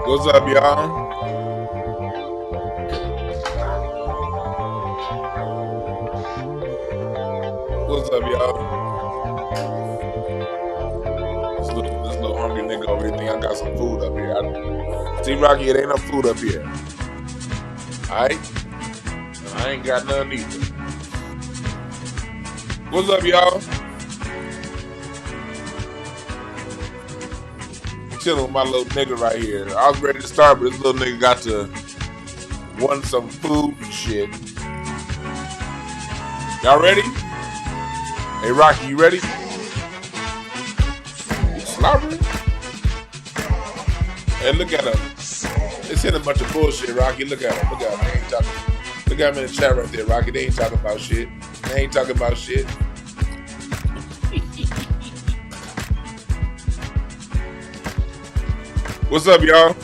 What's up, y'all? What's up, y'all? This little hungry nigga over here think I got some food up here. See, Rocky, it ain't no food up here. Alright? I ain't got none either. What's up, y'all? Chilling with my little nigga right here. I was ready to start, but this little nigga got to want some food and shit. Y'all ready? Hey, Rocky, you ready? You slobbering? Hey, look at him. It's hitting a bunch of bullshit, Rocky. Look at him. Look at him. They ain't talking. Look at him in the chat right there, Rocky. They ain't talking about shit. They ain't talking about shit. What's up, y'all?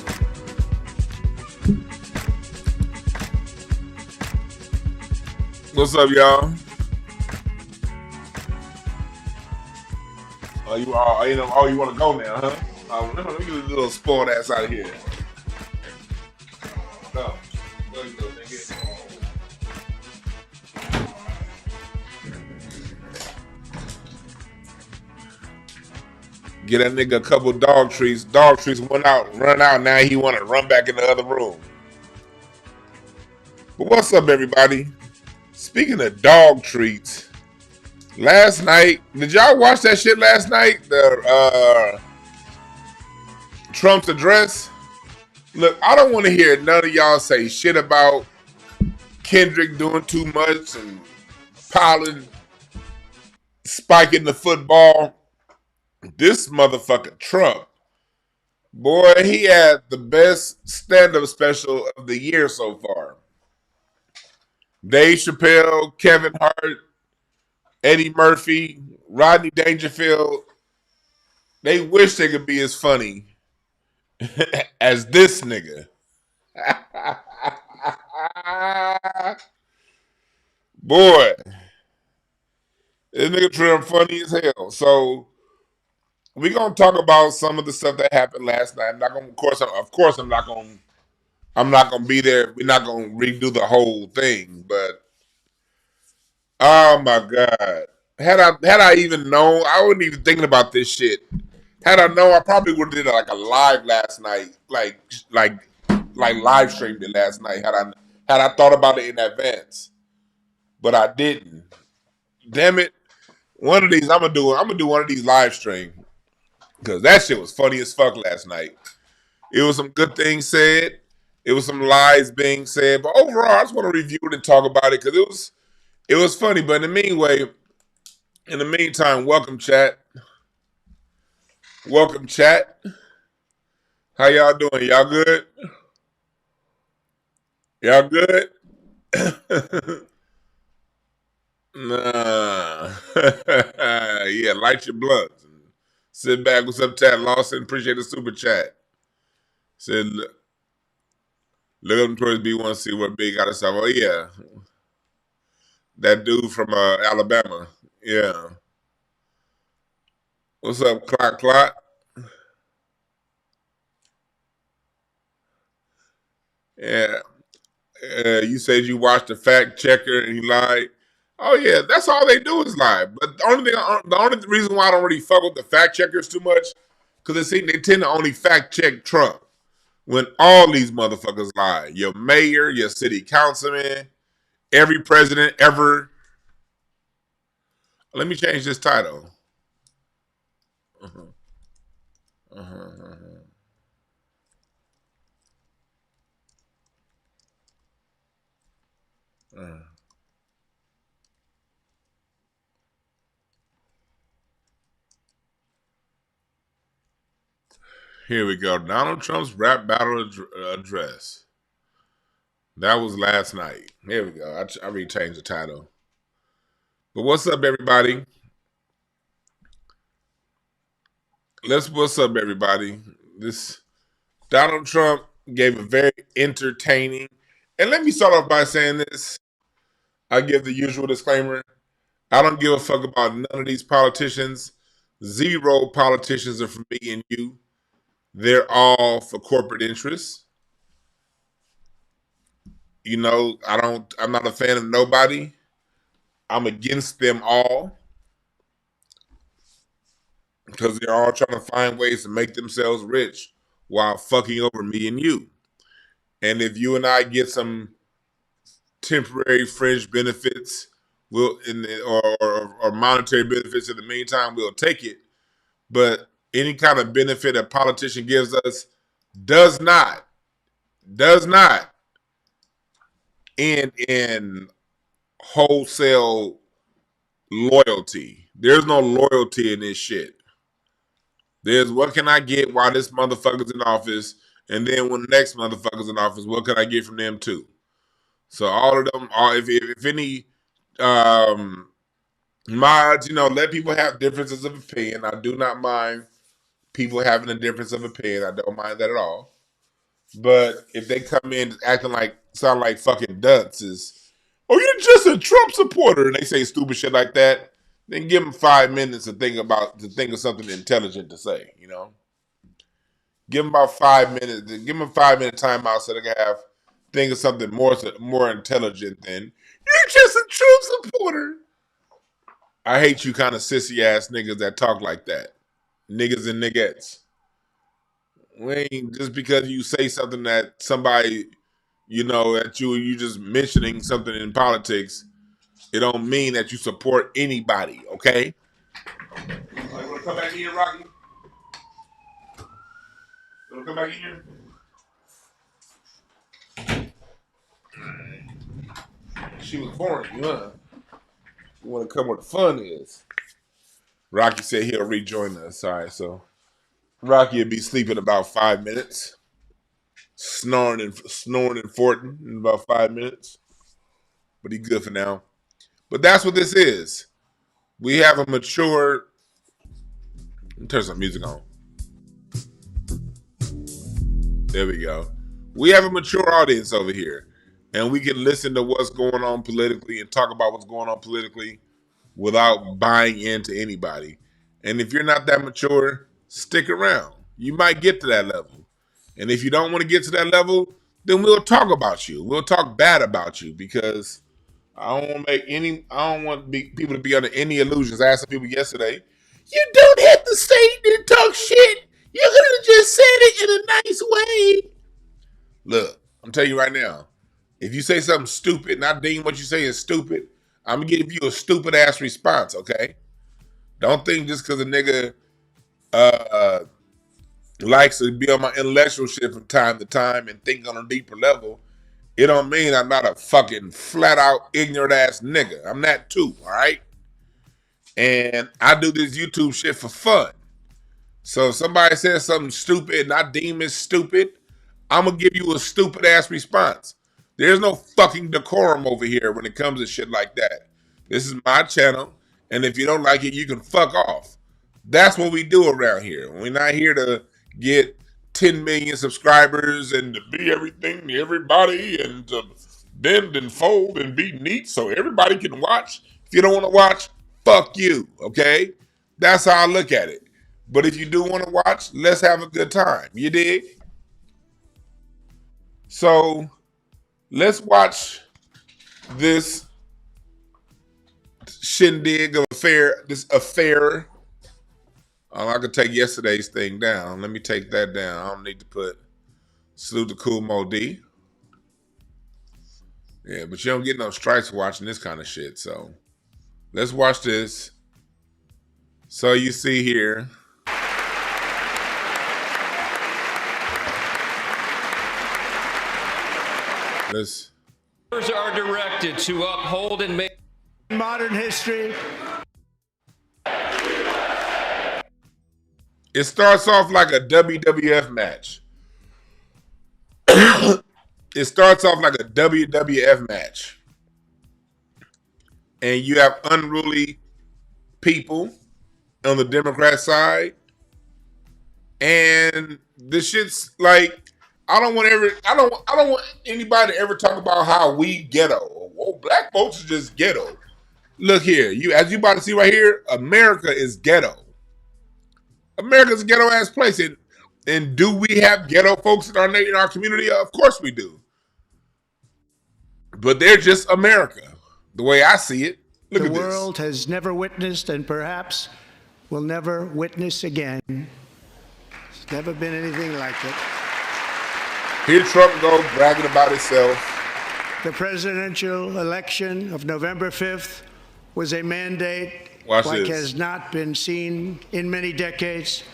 What's up, y'all? You want to go now, huh? Let me get a little spoiled ass out of here. No. Go, you little nigga. Get that nigga a couple dog treats. Dog treats run out. Now he want to run back in the other room. But what's up, everybody? Speaking of dog treats, last night, did y'all watch that shit last night? The Trump's address. Look, I don't want to hear none of y'all say shit about Kendrick doing too much and piling, spiking the football. This motherfucker Trump, boy, he had the best stand-up special of the year so far. Dave Chappelle, Kevin Hart, Eddie Murphy, Rodney Dangerfield, they wish they could be as funny as this nigga. Boy, this nigga Trump funny as hell. So we're gonna talk about some of the stuff that happened last night. I'm not gonna, of course, I'm not gonna be there. We're not gonna redo the whole thing, but oh my god, had I even known, I wasn't even thinking about this shit. Had I known, I probably would have did like a live last night, like live streamed it last night. Had I thought about it in advance, but I didn't. Damn it! One of these, I'm gonna do one of these live stream because that shit was funny as fuck last night. It was some good things said. It was some lies being said, but overall, I just want to review it and talk about it because it was funny. But in the meantime, welcome chat. Welcome chat. How y'all doing? Y'all good? Y'all good? Nah. Yeah, light your blunts. Sit back. What's up, Chad Lawson? Appreciate the super chat. Said, look up towards B1C where Big got us off. Oh, yeah. That dude from Alabama. Yeah. What's up, Clock? Yeah. You said you watched the fact checker and he lied. Oh yeah, that's all they do is lie. But the only reason why I don't really fuck with the fact checkers too much, because they tend to only fact check Trump when all these motherfuckers lie. Your mayor, your city councilman, every president ever. Let me change this title. Uh-huh. Uh-huh. Uh-huh. Here we go. Donald Trump's rap battle address. That was last night. Here we go. I rechanged the title. But what's up, everybody? What's up, everybody? This Donald Trump gave a very entertaining, and let me start off by saying this. I give the usual disclaimer. I don't give a fuck about none of these politicians. Zero politicians are for me and you. They're all for corporate interests. You know, I'm not a fan of nobody. I'm against them all because they're all trying to find ways to make themselves rich while fucking over me and you. And if you and I get some temporary fringe benefits, or monetary benefits in the meantime, we'll take it. But any kind of benefit a politician gives us does not end in wholesale loyalty. There's no loyalty in this shit. There's what can I get while this motherfucker's in office, and then when the next motherfucker's in office, what can I get from them too? So all of them, if any mods, let people have differences of opinion. I do not mind people having a difference of opinion. I don't mind that at all. But if they come in acting like sound like fucking dunces, oh, you're just a Trump supporter, and they say stupid shit like that, then give them 5 minutes to think of something intelligent to say. Give them about 5 minutes. Give them a 5 minute timeout so they can think of something more intelligent than you're just a Trump supporter. I hate you kind of sissy ass niggas that talk like that. Niggas and niggettes. We ain't just because you say something that somebody, that you just mentioning something in politics, it don't mean that you support anybody, okay? You wanna come back in here, Rocky? You wanna come back in here? She was born you, huh? You wanna come where the fun is. Rocky said he'll rejoin us. All right, so Rocky will be sleeping about 5 minutes. Snoring and farting in about 5 minutes. But he's good for now. But that's what this is. We have a mature. Turn some music on. There we go. We have a mature audience over here. And we can listen to what's going on politically and talk about what's going on politically without buying into anybody. And if you're not that mature, stick around. You might get to that level. And if you don't want to get to that level, then we'll talk about you. We'll talk bad about you because I don't want people to be under any illusions. I asked some people yesterday, you don't have to say it and talk shit. You could have just said it in a nice way. Look, I'm telling you right now, if you say something stupid and I deem what you say is stupid, I'm going to give you a stupid ass response, okay? Don't think just because a nigga likes to be on my intellectual shit from time to time and think on a deeper level, it don't mean I'm not a fucking flat out ignorant ass nigga. I'm that too, all right? And I do this YouTube shit for fun. So if somebody says something stupid and I deem it stupid, I'm going to give you a stupid ass response. There's no fucking decorum over here when it comes to shit like that. This is my channel, and if you don't like it, you can fuck off. That's what we do around here. We're not here to get 10 million subscribers and to be everything to everybody and to bend and fold and be neat so everybody can watch. If you don't want to watch, fuck you, okay? That's how I look at it. But if you do want to watch, let's have a good time. You dig? So let's watch this shindig of this affair. I could take yesterday's thing down. Let me take that down. I don't need to put salute to Cool Mo D. Yeah, but you don't get no strikes for watching this kind of shit. So let's watch this. So you see here. Are directed to uphold and make modern history. It starts off like a WWF match. It starts off like a WWF match. And you have unruly people on the Democrat side. And this shit's like, I don't want anybody to ever talk about how we ghetto. Oh, black folks are just ghetto. Look here, as you about to see right here, America is ghetto. America's a ghetto ass place. And And do we have ghetto folks in our community? Of course we do. But they're just America, the way I see it. Look at this. The world has never witnessed and perhaps will never witness again. There's never been anything like it. Here Trump goes bragging about himself. The presidential election of November 5th was a mandate like has not been seen in many decades.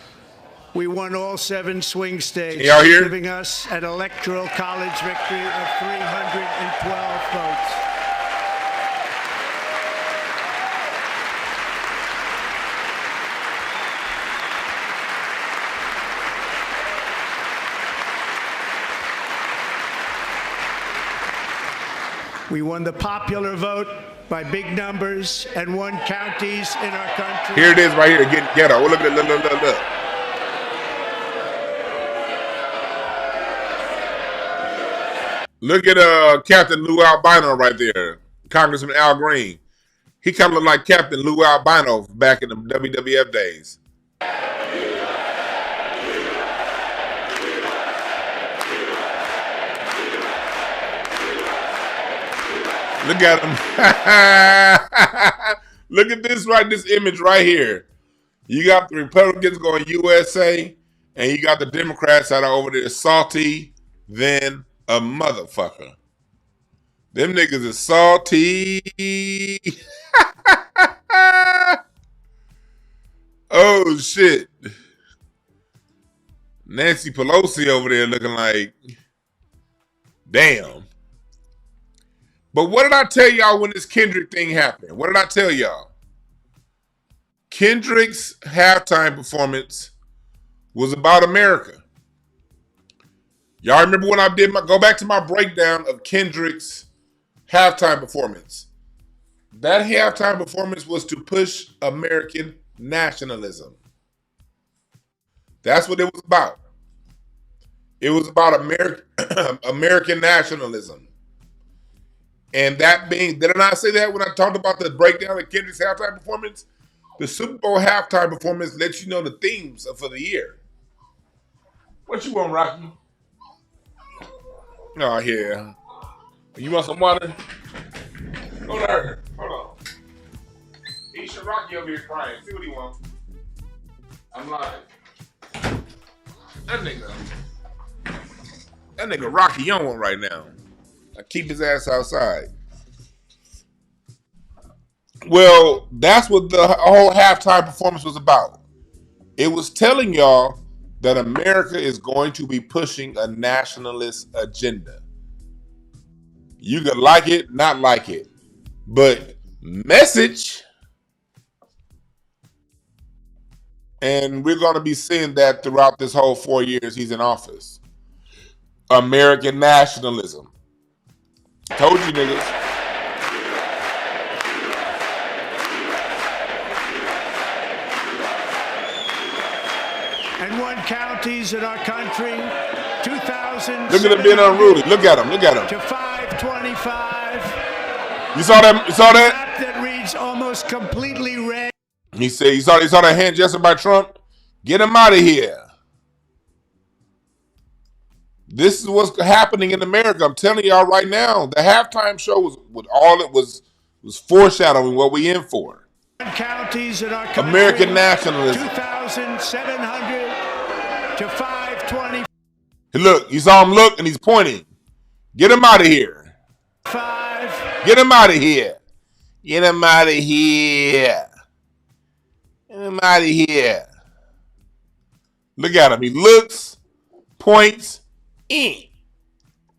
We won all 7 swing states, giving us an electoral college victory of 312 votes. We won the popular vote by big numbers and won counties in our country. Here it is right here, getting ghetto. Look at it, look. Look at Captain Lou Albino right there, Congressman Al Green. He kind of looked like Captain Lou Albino back in the WWF days. Look at him. Look at this image right here. You got the Republicans going USA, and you got the Democrats that are over there salty than a motherfucker. Them niggas is salty. Oh, shit. Nancy Pelosi over there looking like, damn. But what did I tell y'all when this Kendrick thing happened? What did I tell y'all? Kendrick's halftime performance was about America. Y'all remember when I did go back to my breakdown of Kendrick's halftime performance. That halftime performance was to push American nationalism. That's what it was about. It was about American nationalism. And that being, did I not say that when I talked about the breakdown of Kendrick's halftime performance? The Super Bowl halftime performance lets you know the themes for the year. What you want, Rocky? Oh, yeah. You want some water? Go to her. Hold on. He should Rocky over here crying. See what he wants. I'm live. That nigga Rocky on right now. I keep his ass outside. Well, that's what the whole halftime performance was about. It was telling y'all that America is going to be pushing a nationalist agenda. You can like it, not like it. But message. And we're going to be seeing that throughout this whole 4 years he's in office. American nationalism. Told you niggas. And won counties in our country, 2,000. Look at him being unruly. Look at him. To 525. You saw that? You saw that? Map that reads almost completely red. He said he saw that hand gesture by Trump. Get him out of here. This is what's happening in America. I'm telling y'all right now. The halftime show was foreshadowing what we in for. Counties in our country, American nationalism. 2,700 to 520. Look, you saw him look and he's pointing. Get him out of here. 5. Get him out of here. Get him out of here. Get him out of here. Look at him. He looks, points, in.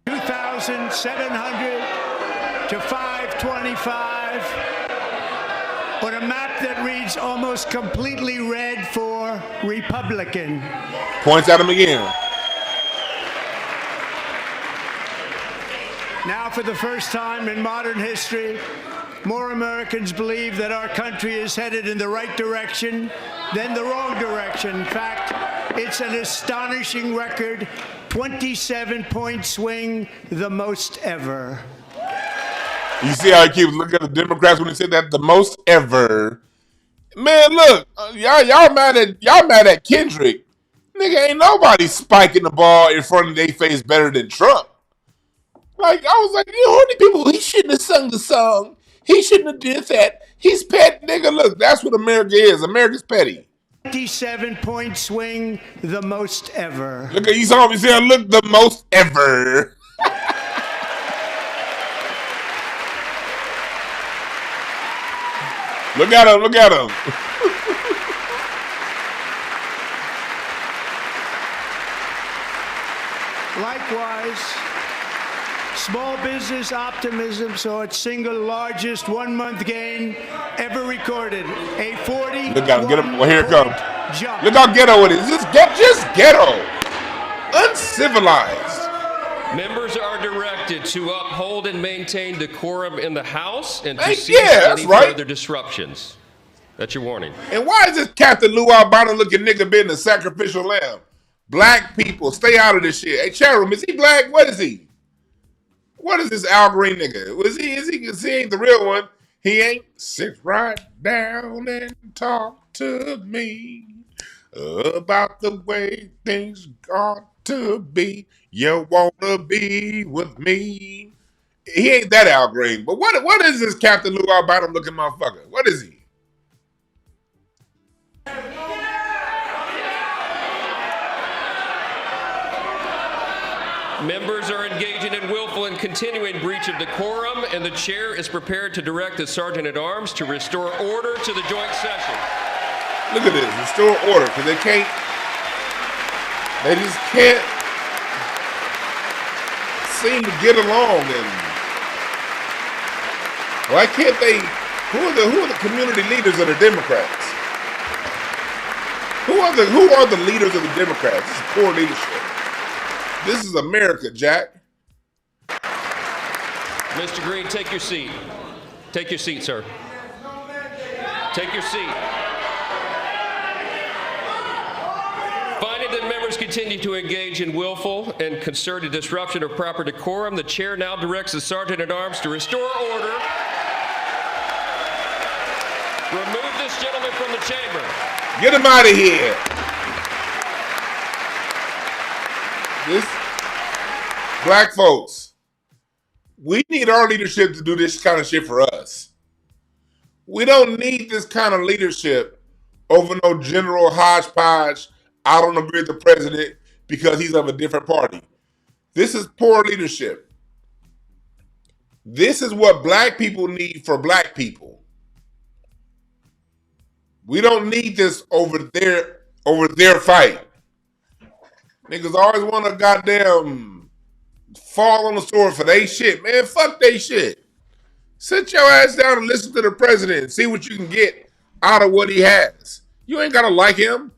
2,700 to 525 on a map that reads almost completely red for Republican. Points at him again. Now, for the first time in modern history, more Americans believe that our country is headed in the right direction than the wrong direction. In fact, it's an astonishing record, 27-point swing, the most ever. You see how he keeps looking at the Democrats when he said that, the most ever. Man, look, y'all mad at Kendrick. Nigga, ain't nobody spiking the ball in front of their face better than Trump. Like, I was like, you heard the people, he shouldn't have sung the song. He shouldn't have did that. He's petty. Nigga, look, that's what America is. America's petty. 27-point swing, the most ever. Look at you saw me saying, look, the most ever. Look at him, look at him. Likewise, small business optimism saw its single largest one-month gain ever recorded. A 40. Look at him, get him. Well, here it comes. Jump. Look how ghetto it is. Just ghetto. Uncivilized. Members are directed to uphold and maintain decorum in the House and to Hey, cease yeah, that's any right. further disruptions. That's your warning. And why is this Captain Lou Albano looking nigga being a sacrificial lamb? Black people, stay out of this shit. Hey, chat room, is he black? What is he? What is this Al Green nigga? Is he ain't the real one. He ain't. Sit right down and talk to me about the way things ought to be. You wanna be with me? He ain't that Al Green. But what is this Captain Lou Albano looking motherfucker? What is he? Members are engaging in willful and continuing breach of decorum, and the chair is prepared to direct the Sergeant-at-Arms to restore order to the joint session. Look at this, restore order, because they just can't seem to get along. And why can't they? Who are the community leaders of the Democrats? Who are the leaders of the Democrats? This is poor leadership. This is America, Jack. Mr. Green, take your seat. Take your seat, sir. Take your seat. Finding that members continue to engage in willful and concerted disruption of proper decorum, the chair now directs the Sergeant-at-Arms to restore order. Remove this gentleman from the chamber. Get him out of here. This black folks, we need our leadership to do this kind of shit for us. We don't need this kind of leadership over no general hodgepodge. I don't agree with the president because he's of a different party. This is poor leadership. This is what black people need for black people. We don't need this over their fight. Niggas always want to goddamn fall on the sword for they shit. Man, fuck they shit. Sit your ass down and listen to the president and see what you can get out of what he has. You ain't got to like him.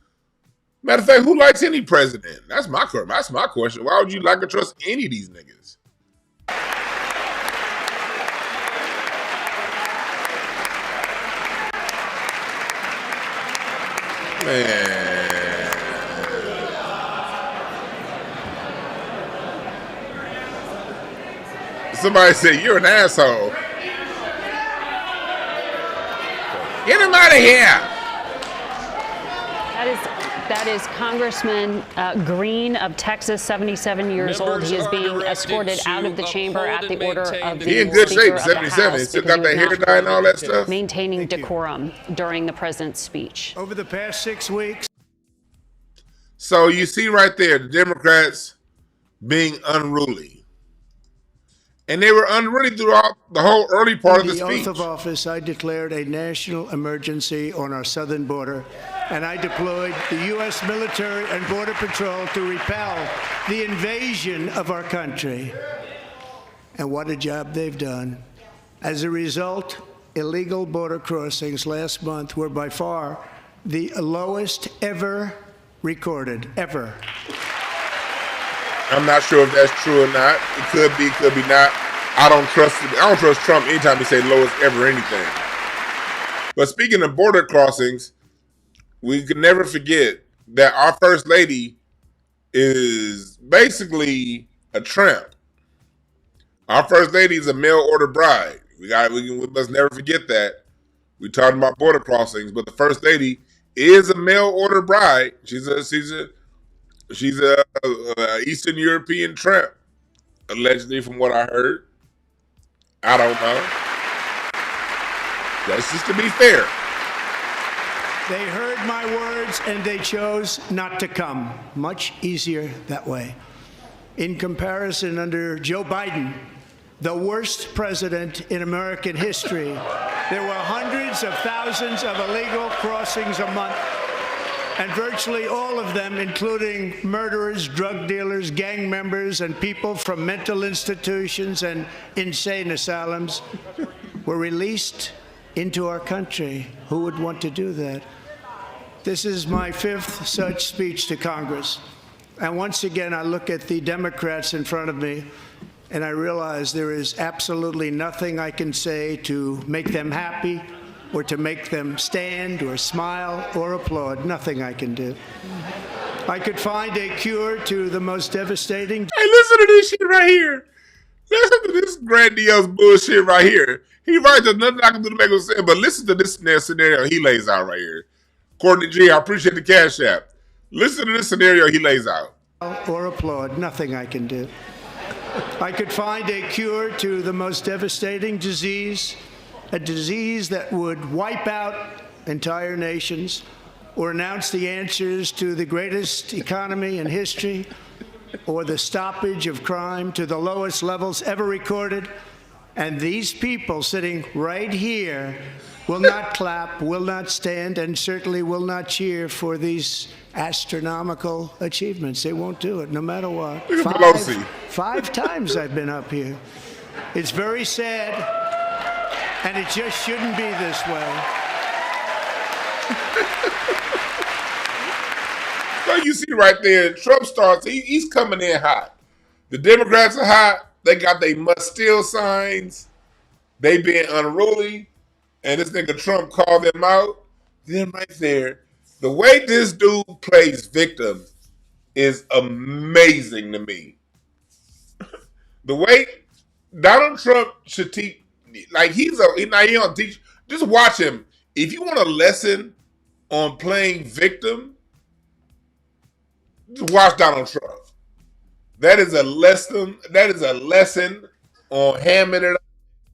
Matter of fact, who likes any president? That's my question. Why would you like or trust any of these niggas? Man. Somebody said, you're an asshole. Get him out of here. That is Congressman Green of Texas, 77 years old. He is being escorted out of the chamber at the order of the He in good Speaker shape, of the 77. House He still because got that he hair was dye and not all that stuff. maintaining decorum during the president's speech. Over the past 6 weeks. So you see right there, the Democrats being unruly. And they were unruly throughout the whole early part of the speech. In the oath of office, I declared a national emergency on our southern border, and I deployed the U.S. military and Border Patrol to repel the invasion of our country. And what a job they've done. As a result, illegal border crossings last month were by far the lowest ever recorded, ever. I'm not sure if that's true or not. It could be not. I don't trust Trump anytime he say lowest ever anything. But speaking of border crossings, we can never forget that our first lady is basically a tramp. Our first lady is a mail order bride. We must never forget that. We're talking about border crossings, but the first lady is a mail order bride. She's a She's a Eastern European tramp, allegedly, from what I heard. I don't know. That's just to be fair. They heard my words and they chose not to come. Much easier that way. In comparison, under Joe Biden, the worst president in American history, there were hundreds of thousands of illegal crossings a month, and virtually all of them, including murderers, drug dealers, gang members, and people from mental institutions and insane asylums, were released into our country. Who would want to do that? This is my fifth such speech to Congress. And once again, I look at the Democrats in front of me, and I realize there is absolutely nothing I can say to make them happy or to make them stand or smile or applaud. Nothing I can do. I could find a cure to the most devastating. Hey, listen to this shit right here. Listen to this grandiose bullshit right here. He writes, there's nothing I can do to make him say, but listen to this scenario he lays out right here. Courtney G, I appreciate the cash app. Listen to this scenario he lays out. Or applaud. Nothing I can do. I could find a cure to the most devastating disease, a disease that would wipe out entire nations, or announce the answers to the greatest economy in history, or the stoppage of crime to the lowest levels ever recorded. And these people sitting right here will not clap, will not stand, and certainly will not cheer for these astronomical achievements. They won't do it, no matter what. Look at Pelosi. 5 times I've been up here. It's very sad, and it just shouldn't be this way. So you see right there, Trump starts, he's coming in hot. The Democrats are hot. They got their must steal signs. They being unruly. And this nigga Trump called them out. Then right there, the way this dude plays victim is amazing to me. The way Donald Trump should teach, like he don't teach. Just watch him. If you want a lesson on playing victim, just watch Donald Trump. That is a lesson. That is a lesson on hamming it up,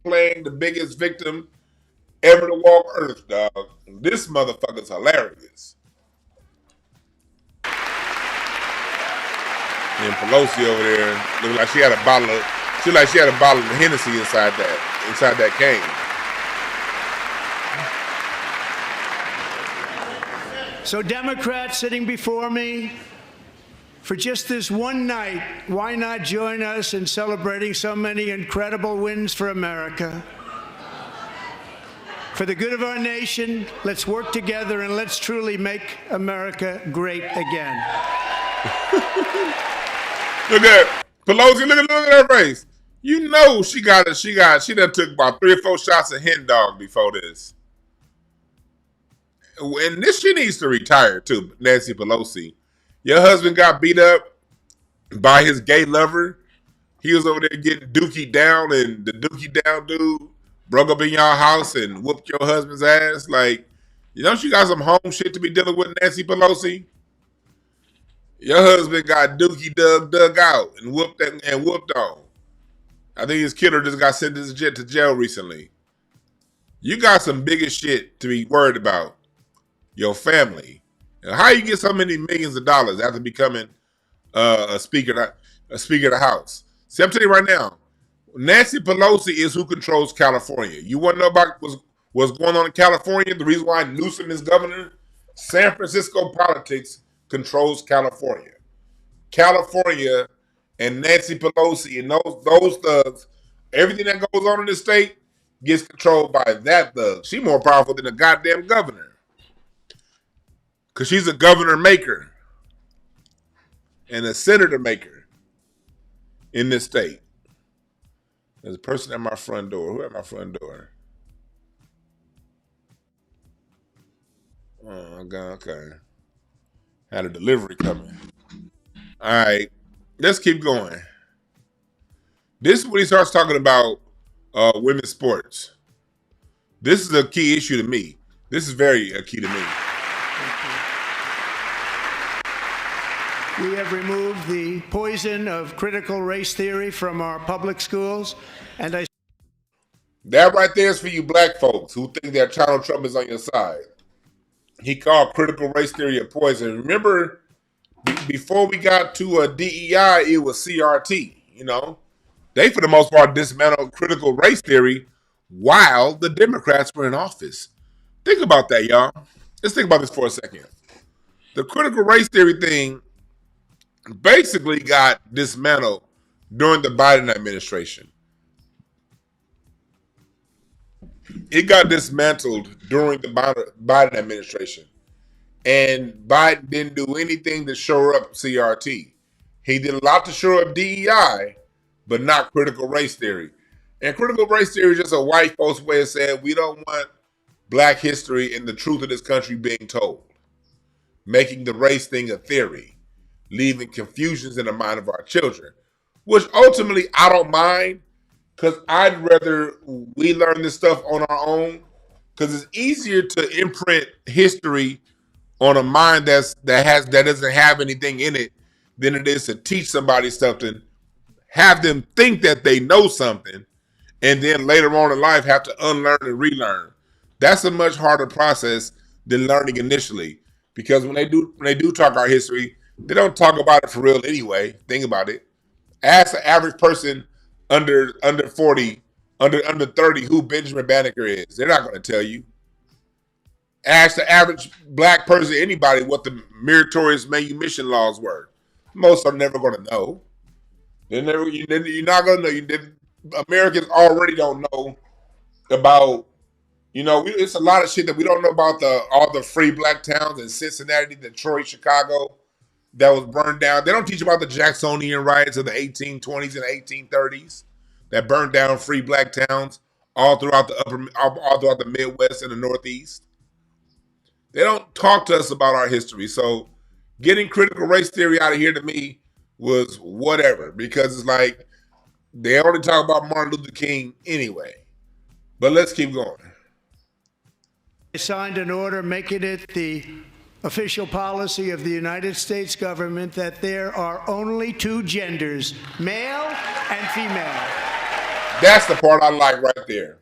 playing the biggest victim ever to walk Earth, dog. This motherfucker's hilarious. And Pelosi over there looked like she had a bottle of. She looked like she had a bottle of Hennessy inside that cane. So Democrats sitting before me, for just this one night, why not join us in celebrating so many incredible wins for America? For the good of our nation, let's work together and let's truly make America great again. Look at Pelosi, look at her face. You know she done took about 3 or 4 shots of hen dog before this. And this shit needs to retire too, Nancy Pelosi. Your husband got beat up by his gay lover. He was over there getting dookie down, and the dookie down dude broke up in y'all house and whooped your husband's ass. Like, you know, you got some home shit to be dealing with, Nancy Pelosi. Your husband got dookie dug out and whooped on. I think his killer just got sentenced to jail recently. You got some bigger shit to be worried about. Your family. And how you get so many millions of dollars after becoming a speaker of the House? See, I'm telling you right now, Nancy Pelosi is who controls California. You want to know about what's going on in California? The reason why Newsom is governor? San Francisco politics controls California. California and Nancy Pelosi and those thugs, everything that goes on in the state gets controlled by that thug. She's more powerful than a goddamn governor. Because she's a governor maker and a senator maker in this state. There's a person at my front door. Who at my front door? Oh, God, okay. Had a delivery coming. All right. Let's keep going. This is when he starts talking about women's sports. This is a key issue to me. This is very key to me. We have removed the poison of critical race theory from our public schools, and that right there is for you black folks who think that Donald Trump is on your side. He called critical race theory a poison. Remember, before we got to a DEI, it was CRT. You know, they for the most part dismantled critical race theory while the Democrats were in office. Think about that, y'all. Let's think about this for a second. The critical race theory thing basically got dismantled during the Biden administration. It got dismantled during the Biden administration. And Biden didn't do anything to shore up CRT. He did a lot to shore up DEI, but not critical race theory. And critical race theory is just a white folks way of saying we don't want black history and the truth of this country being told. Making the race thing a theory. Leaving confusions in the mind of our children. Which ultimately I don't mind, because I'd rather we learn this stuff on our own, because it's easier to imprint history on a mind that doesn't have anything in it than it is to teach somebody something, have them think that they know something, and then later on in life have to unlearn and relearn. That's a much harder process than learning initially, because when they do talk our history, they don't talk about it for real anyway. Think about it. Ask the average person under 40, under 30 who Benjamin Banneker is. They're not going to tell you. Ask the average black person, anybody, what the meritorious manumission laws were. Most are never going to know. You're not going to know. Americans already don't know about, it's a lot of shit that we don't know about all the free black towns in Cincinnati, Detroit, Chicago that was burned down. They don't teach about the Jacksonian riots of the 1820s and 1830s that burned down free black towns all throughout the Midwest and the Northeast. They don't talk to us about our history. So getting critical race theory out of here to me was whatever, because it's like they only talk about Martin Luther King anyway. But let's keep going. I signed an order making it the official policy of the United States government that there are only two genders, male and female. That's the part I like right there.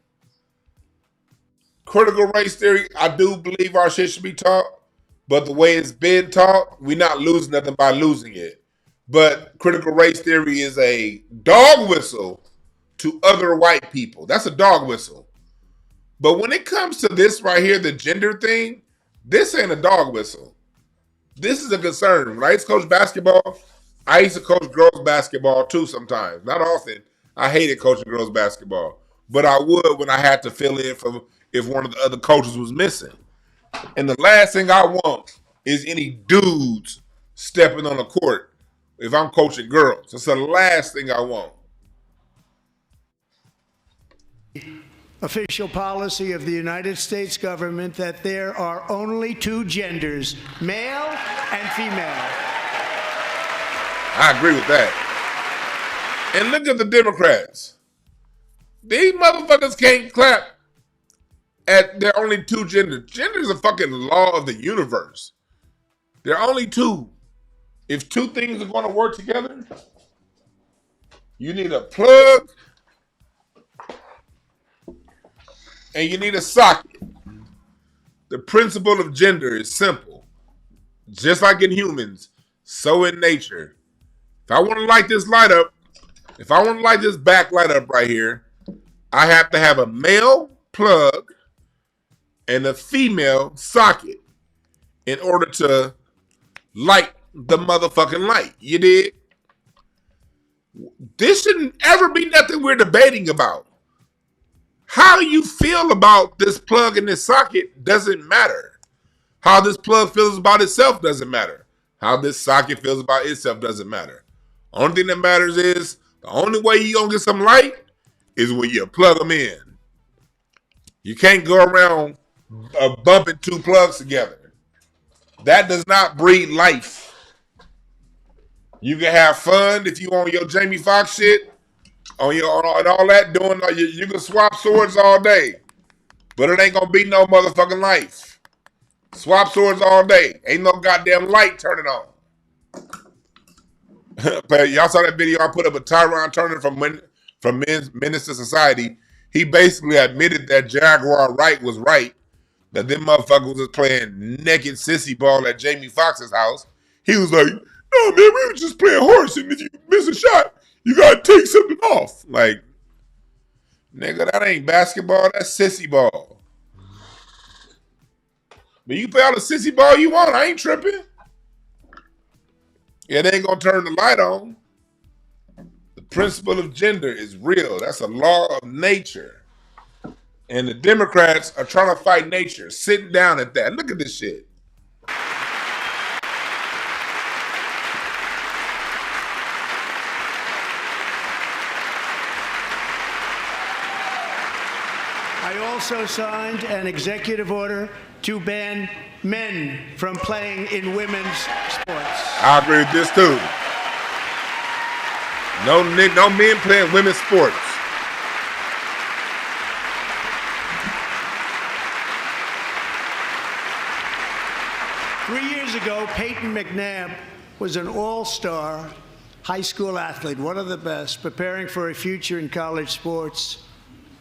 Critical race theory, I do believe our shit should be taught, but the way it's been taught, we're not losing nothing by losing it. But critical race theory is a dog whistle to other white people. That's a dog whistle. But when it comes to this right here, the gender thing, this ain't a dog whistle. This is a concern. When I used to coach basketball, I used to coach girls basketball too sometimes. Not often. I hated coaching girls basketball. But I would when I had to fill in for if one of the other coaches was missing. And the last thing I want is any dudes stepping on the court if I'm coaching girls. That's the last thing I want. Official policy of the United States government that there are only two genders, male and female. I agree with that. And look at the Democrats. These motherfuckers can't clap at there are only two genders. Gender is a fucking law of the universe. There are only two. If two things are going to work together, you need a plug and you need a socket. The principle of gender is simple. Just like in humans, so in nature. If I want to light this light up, if I want to light this backlight up right here, I have to have a male plug and a female socket in order to light the motherfucking light. You did? This shouldn't ever be nothing we're debating about. How you feel about this plug and this socket doesn't matter. How this plug feels about itself doesn't matter. How this socket feels about itself doesn't matter. Only thing that matters is the only way you're going to get some light is when you plug them in. You can't go around bumping two plugs together. That does not breed life. You can have fun if you on your Jamie Foxx shit, on all that doing. You can swap swords all day, but it ain't gonna be no motherfucking life. Swap swords all day. Ain't no goddamn light turning on. But y'all saw that video I put up with Tyron Turner from Menace to Society. He basically admitted that Jaguar Wright was right, that them motherfuckers was playing naked sissy ball at Jamie Foxx's house. He was like, no, man, we were just playing horse, and if you miss a shot, you gotta take something off. Like, nigga, that ain't basketball, that's sissy ball. But you play all the sissy ball you want, I ain't tripping. It ain't gonna turn the light on. The principle of gender is real. That's a law of nature. And the Democrats are trying to fight nature, sitting down at that. Look at this shit. I also signed an executive order to ban men from playing in women's sports. I agree with this too. No men playing women's sports. Years ago, Peyton McNabb was an all-star high school athlete, one of the best, preparing for a future in college sports.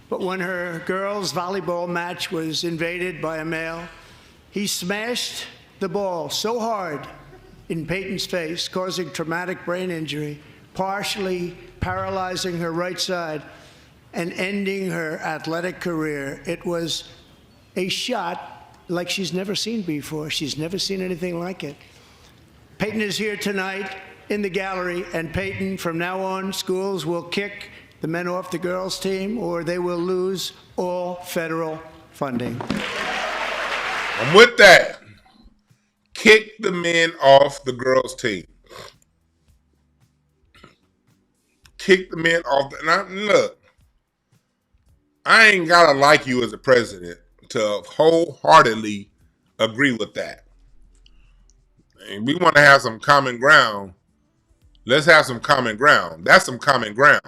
But when her girls' volleyball match was invaded by a male, he smashed the ball so hard in Peyton's face, causing traumatic brain injury, partially paralyzing her right side and ending her athletic career. It was a shot like she's never seen before. She's never seen anything like it. Peyton is here tonight in the gallery, and Peyton, from now on, schools will kick the men off the girls' team, or they will lose all federal funding. I'm with that. Kick the men off the girls' team. Kick the men off. Look, I ain't gotta like you as a president to wholeheartedly agree with that. And we want to have some common ground. Let's have some common ground. That's some common ground.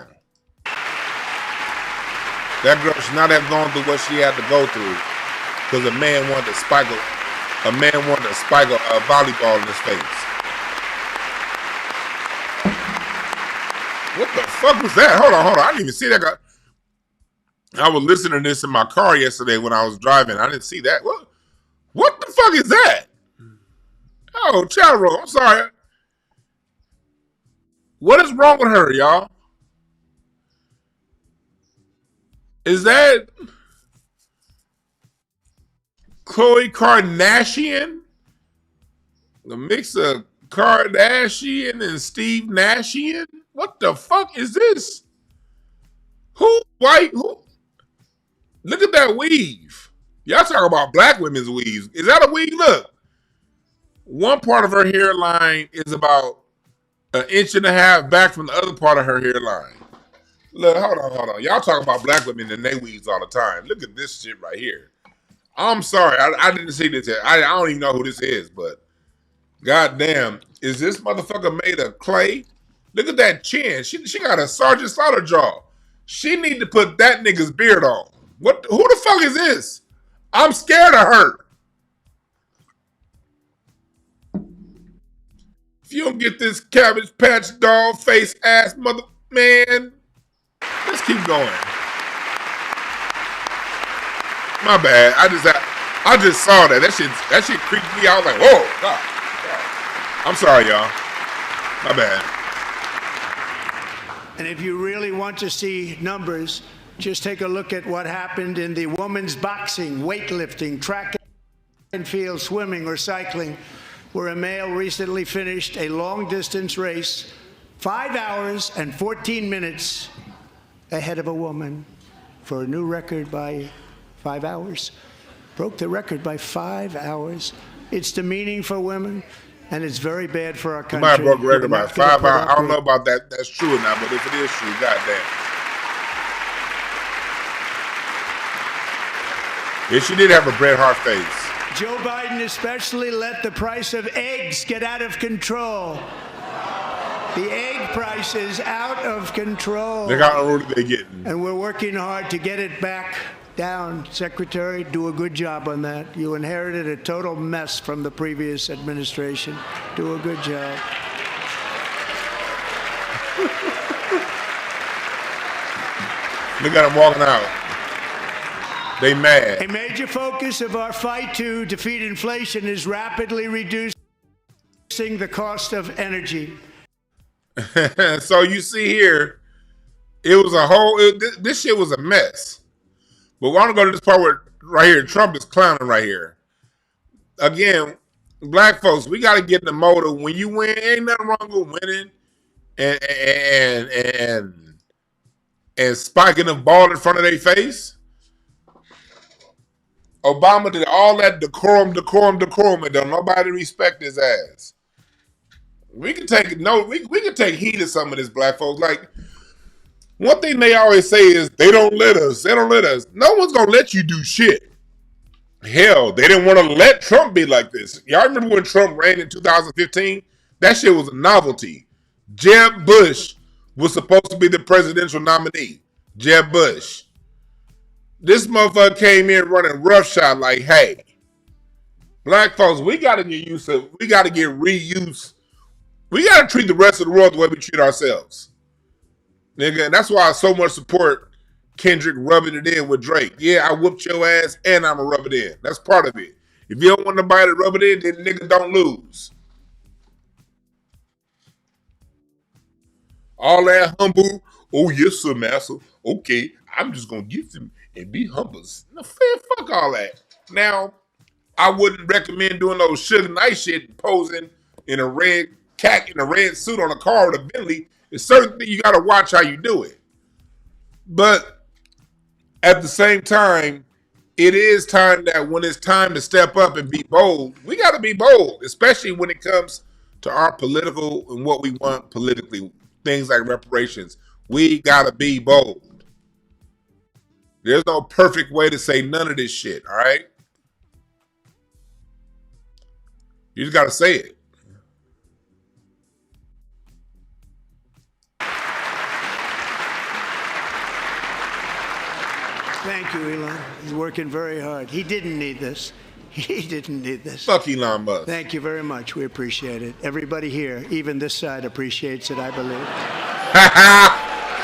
That girl should not have gone through what she had to go through because a man wanted to spike a volleyball in his face. What the fuck was that? Hold on. I didn't even see that guy. I was listening to this in my car yesterday when I was driving. I didn't see that. What the fuck is that? Oh, Charo, I'm sorry. What is wrong with her, y'all? Is that Khloe Kardashian? The mix of Kardashian and Steve Nashian? What the fuck is this? Who? White? Who? Look at that weave. Y'all talk about black women's weaves. Is that a weave? Look. One part of her hairline is about 1.5 inches back from the other part of her hairline. Look, hold on. Y'all talk about black women and they weaves all the time. Look at this shit right here. I'm sorry. I didn't see this yet. I don't even know who this is, but goddamn, is this motherfucker made of clay? Look at that chin. She got a Sergeant Slaughter jaw. She need to put that nigga's beard on. Who the fuck is this? I'm scared of her. If you don't get this Cabbage Patch doll face ass mother man, let's keep going. My bad. I just saw that. That shit creeped me out. I was like, whoa, God. I'm sorry, y'all. My bad. And if you really want to see numbers, just take a look at what happened in the women's boxing, weightlifting, track and field, swimming, or cycling, where a male recently finished a long-distance race 5 hours and 14 minutes ahead of a woman for a new record by 5 hours. Broke the record by 5 hours. It's demeaning for women, and it's very bad for our country. Somebody broke the record by 5 hours. I don't know about that. That's true or not, but if it is true, goddamn. Yeah, she did have a Bret Hart face. Joe Biden especially let the price of eggs get out of control. The egg price is out of control. Look how unruly they're getting. And we're working hard to get it back down. Secretary, do a good job on that. You inherited a total mess from the previous administration. Do a good job. Look at them walking out. They mad. A major focus of our fight to defeat inflation is rapidly reducing the cost of energy. So you see here, it was a whole, this shit was a mess. But we want to go to this part where, right here, Trump is clowning right here. Again, black folks, we got to get in the mode of when you win, ain't nothing wrong with winning and spiking the ball in front of their face. Obama did all that decorum, and don't nobody respect his ass. We can take we can take heed of some of this, black folks. Like, one thing they always say is they don't let us. They don't let us. No one's gonna let you do shit. Hell, they didn't want to let Trump be like this. Y'all remember when Trump ran in 2015? That shit was a novelty. Jeb Bush was supposed to be the presidential nominee. Jeb Bush. This motherfucker came in running roughshod like, hey, black folks, we got to get used to, we got to get reused. We got to treat the rest of the world the way we treat ourselves. Nigga, and that's why I so much support Kendrick rubbing it in with Drake. Yeah, I whooped your ass and I'm going to rub it in. That's part of it. If you don't want nobody to rub it in, then nigga don't lose. All that humble, oh yes sir, master. Okay, I'm just going to give them and be humble. No, fuck all that. Now, I wouldn't recommend doing those Suge Knight shit and posing in a red suit on a car with a Bentley. It's certain things you got to watch how you do it. But at the same time, it is time that when it's time to step up and be bold, we got to be bold, especially when it comes to our political and what we want politically, things like reparations. We got to be bold. There's no perfect way to say none of this shit, all right? You just got to say it. Thank you, Elon. He's working very hard. He didn't need this. He didn't need this. Fuck Elon Musk. Thank you very much. We appreciate it. Everybody here, even this side, appreciates it, I believe.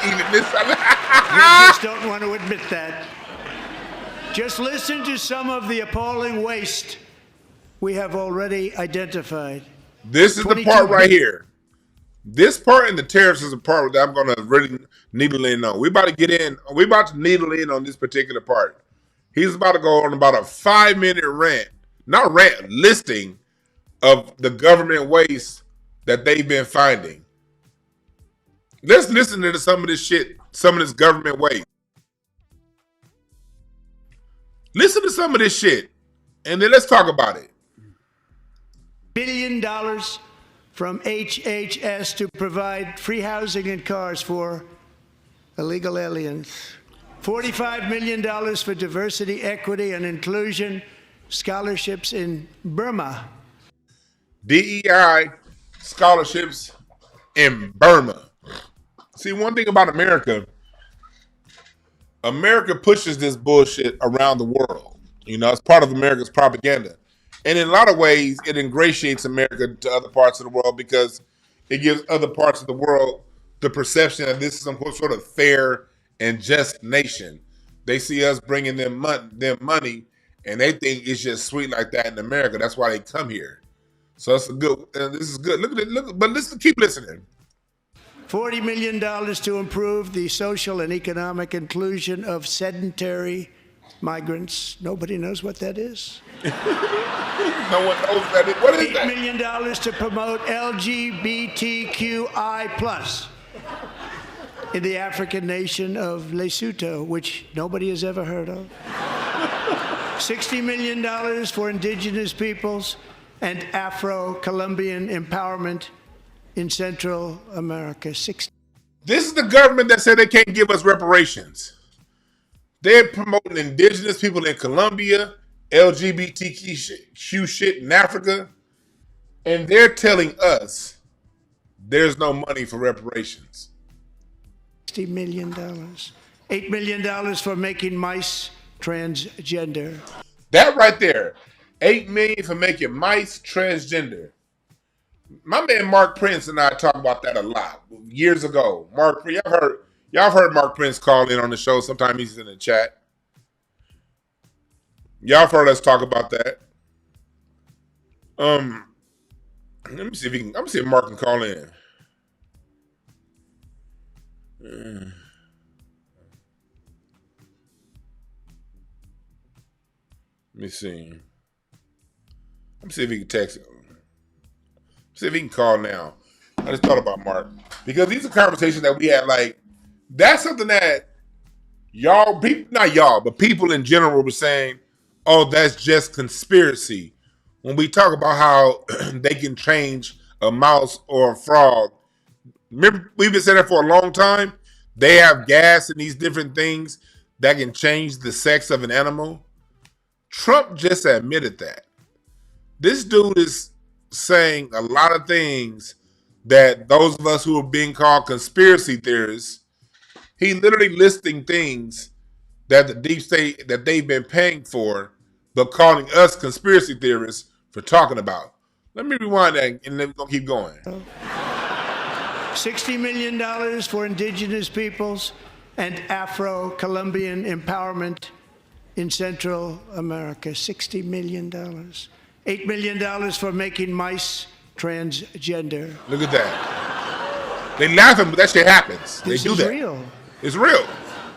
Even this side. You just don't want to admit that. Just listen to some of the appalling waste we have already identified. This is the part right here. This part in the tariffs is a part that I'm going to really needle in on. We're about to needle in on this particular part. He's about to go on about a 5-minute listing of the government waste that they've been finding. Let's listen to some of this shit, some of this government waste. Listen to some of this shit, and then let's talk about it. $1 billion from HHS to provide free housing and cars for illegal aliens. $45 million for diversity, equity, and inclusion scholarships in Burma. DEI scholarships in Burma. See, one thing about America pushes this bullshit around the world. You know, it's part of America's propaganda. And in a lot of ways, it ingratiates America to other parts of the world because it gives other parts of the world the perception that this is some sort of fair and just nation. They see us bringing them money, and they think it's just sweet like that in America. That's why they come here. So it's a good. This is good. Look at it. But listen. Keep listening. $40 million to improve the social and economic inclusion of sedentary migrants. Nobody knows what that is. No one knows that. What is that? $8 million to promote LGBTQI+ in the African nation of Lesotho, which nobody has ever heard of. $60 million for indigenous peoples and Afro-Colombian empowerment in Central America. This is the government that said they can't give us reparations. They're promoting indigenous people in Colombia, LGBTQ shit in Africa, and they're telling us there's no money for reparations. $60 million. $8 million for making mice transgender. That right there, $8 million for making mice transgender. My man Mark Prince and I talk about that a lot years ago. Mark, y'all heard Mark Prince call in on the show. Sometimes he's in the chat. Y'all have heard us talk about that. Let me see if he can. I'm gonna see if Mark can call in. Let me see. Let me see if he can text him. See if he can call now. I just thought about Mark because these are conversations that we had. Like that's something that y'all, not y'all, but people in general were saying, "Oh, that's just conspiracy." When we talk about how they can change a mouse or a frog, remember we've been saying that for a long time. They have gas and these different things that can change the sex of an animal. Trump just admitted that. This dude is saying a lot of things that those of us who are being called conspiracy theorists, he literally listing things that the deep state that they've been paying for, but calling us conspiracy theorists for talking about. Let me rewind that and then we're gonna keep going. $60 million for indigenous peoples and Afro-Colombian empowerment in Central America. $60 million. $8 million for making mice transgender. Look at that. They laughing, but that shit happens. They do that. It's real. It's real.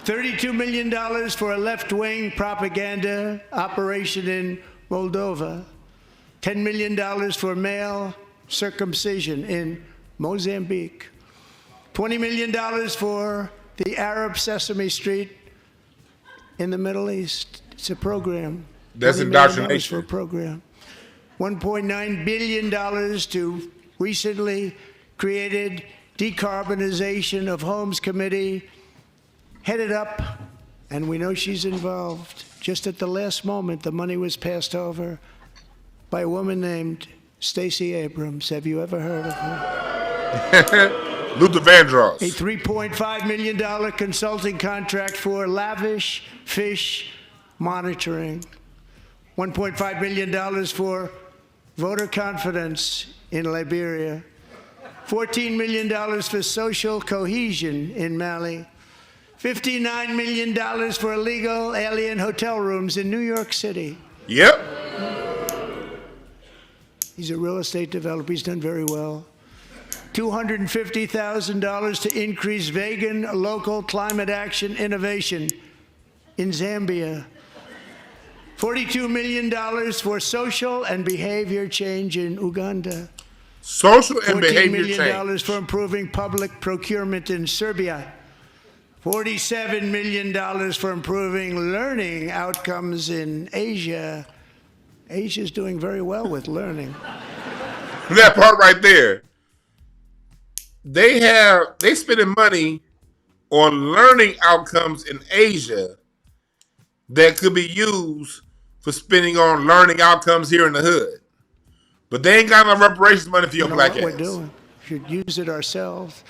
$32 million for a left-wing propaganda operation in Moldova. $10 million for male circumcision in Mozambique. $20 million for the Arab Sesame Street in the Middle East. It's a program. That's indoctrination. For a program. $1.9 billion to recently created decarbonization of homes committee, headed up, and we know she's involved. Just at the last moment, the money was passed over by a woman named Stacey Abrams. Have you ever heard of her? Luther Vandross. A $3.5 million consulting contract for lavish fish monitoring. $1.5 million for voter confidence in Liberia. $14 million for social cohesion in Mali. $59 million for illegal alien hotel rooms in New York City. Yep. He's a real estate developer. He's done very well. $250,000 to increase vegan local climate action innovation in Zambia. $42 million for social and behavior change in Uganda. Social and behavior change. $14 million for improving public procurement in Serbia. $47 million for improving learning outcomes in Asia. Asia's doing very well with learning. That part right there. They spending money on learning outcomes in Asia that could be used for spending on learning outcomes here in the hood. But they ain't got enough reparations money for your black ass. We're doing. We should use it ourselves.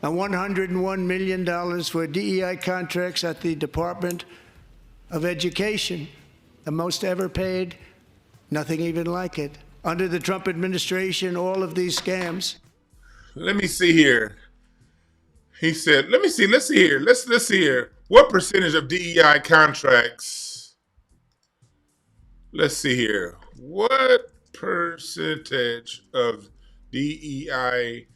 And $101 million for DEI contracts at the Department of Education, the most ever paid, nothing even like it. Under the Trump administration, all of these scams. Let me see here. He said, let's see here. Let's see here. What percentage of DEI contracts? Let's see here. What percentage of DEI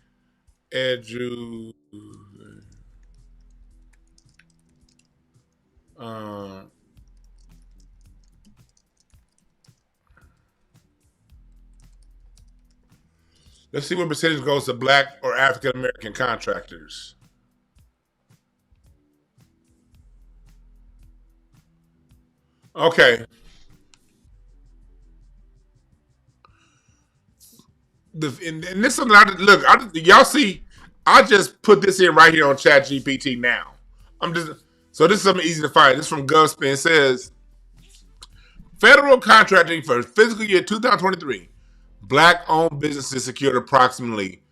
let's see what percentage goes to black or African American contractors. Okay. And this is something look. Y'all see, I just put this in right here on ChatGPT now. So this is something easy to find. This is from GovSpin. It says, federal contracting for fiscal year 2023, black-owned businesses secured approximately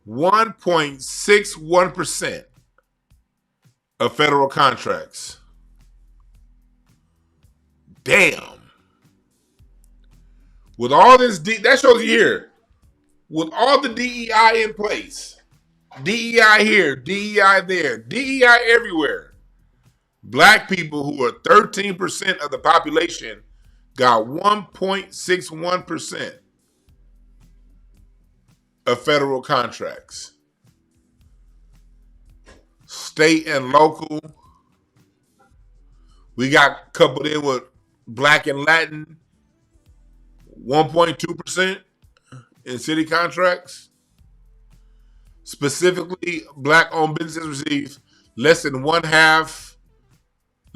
1.61% of federal contracts. Damn. With all this, that shows you here. with all the DEI in place, DEI here, DEI there, DEI everywhere, black people who are 13% of the population got 1.61% of federal contracts. State and local, we got coupled in with black and Latin, 1.2% in city contracts. Specifically, black-owned businesses receive less than half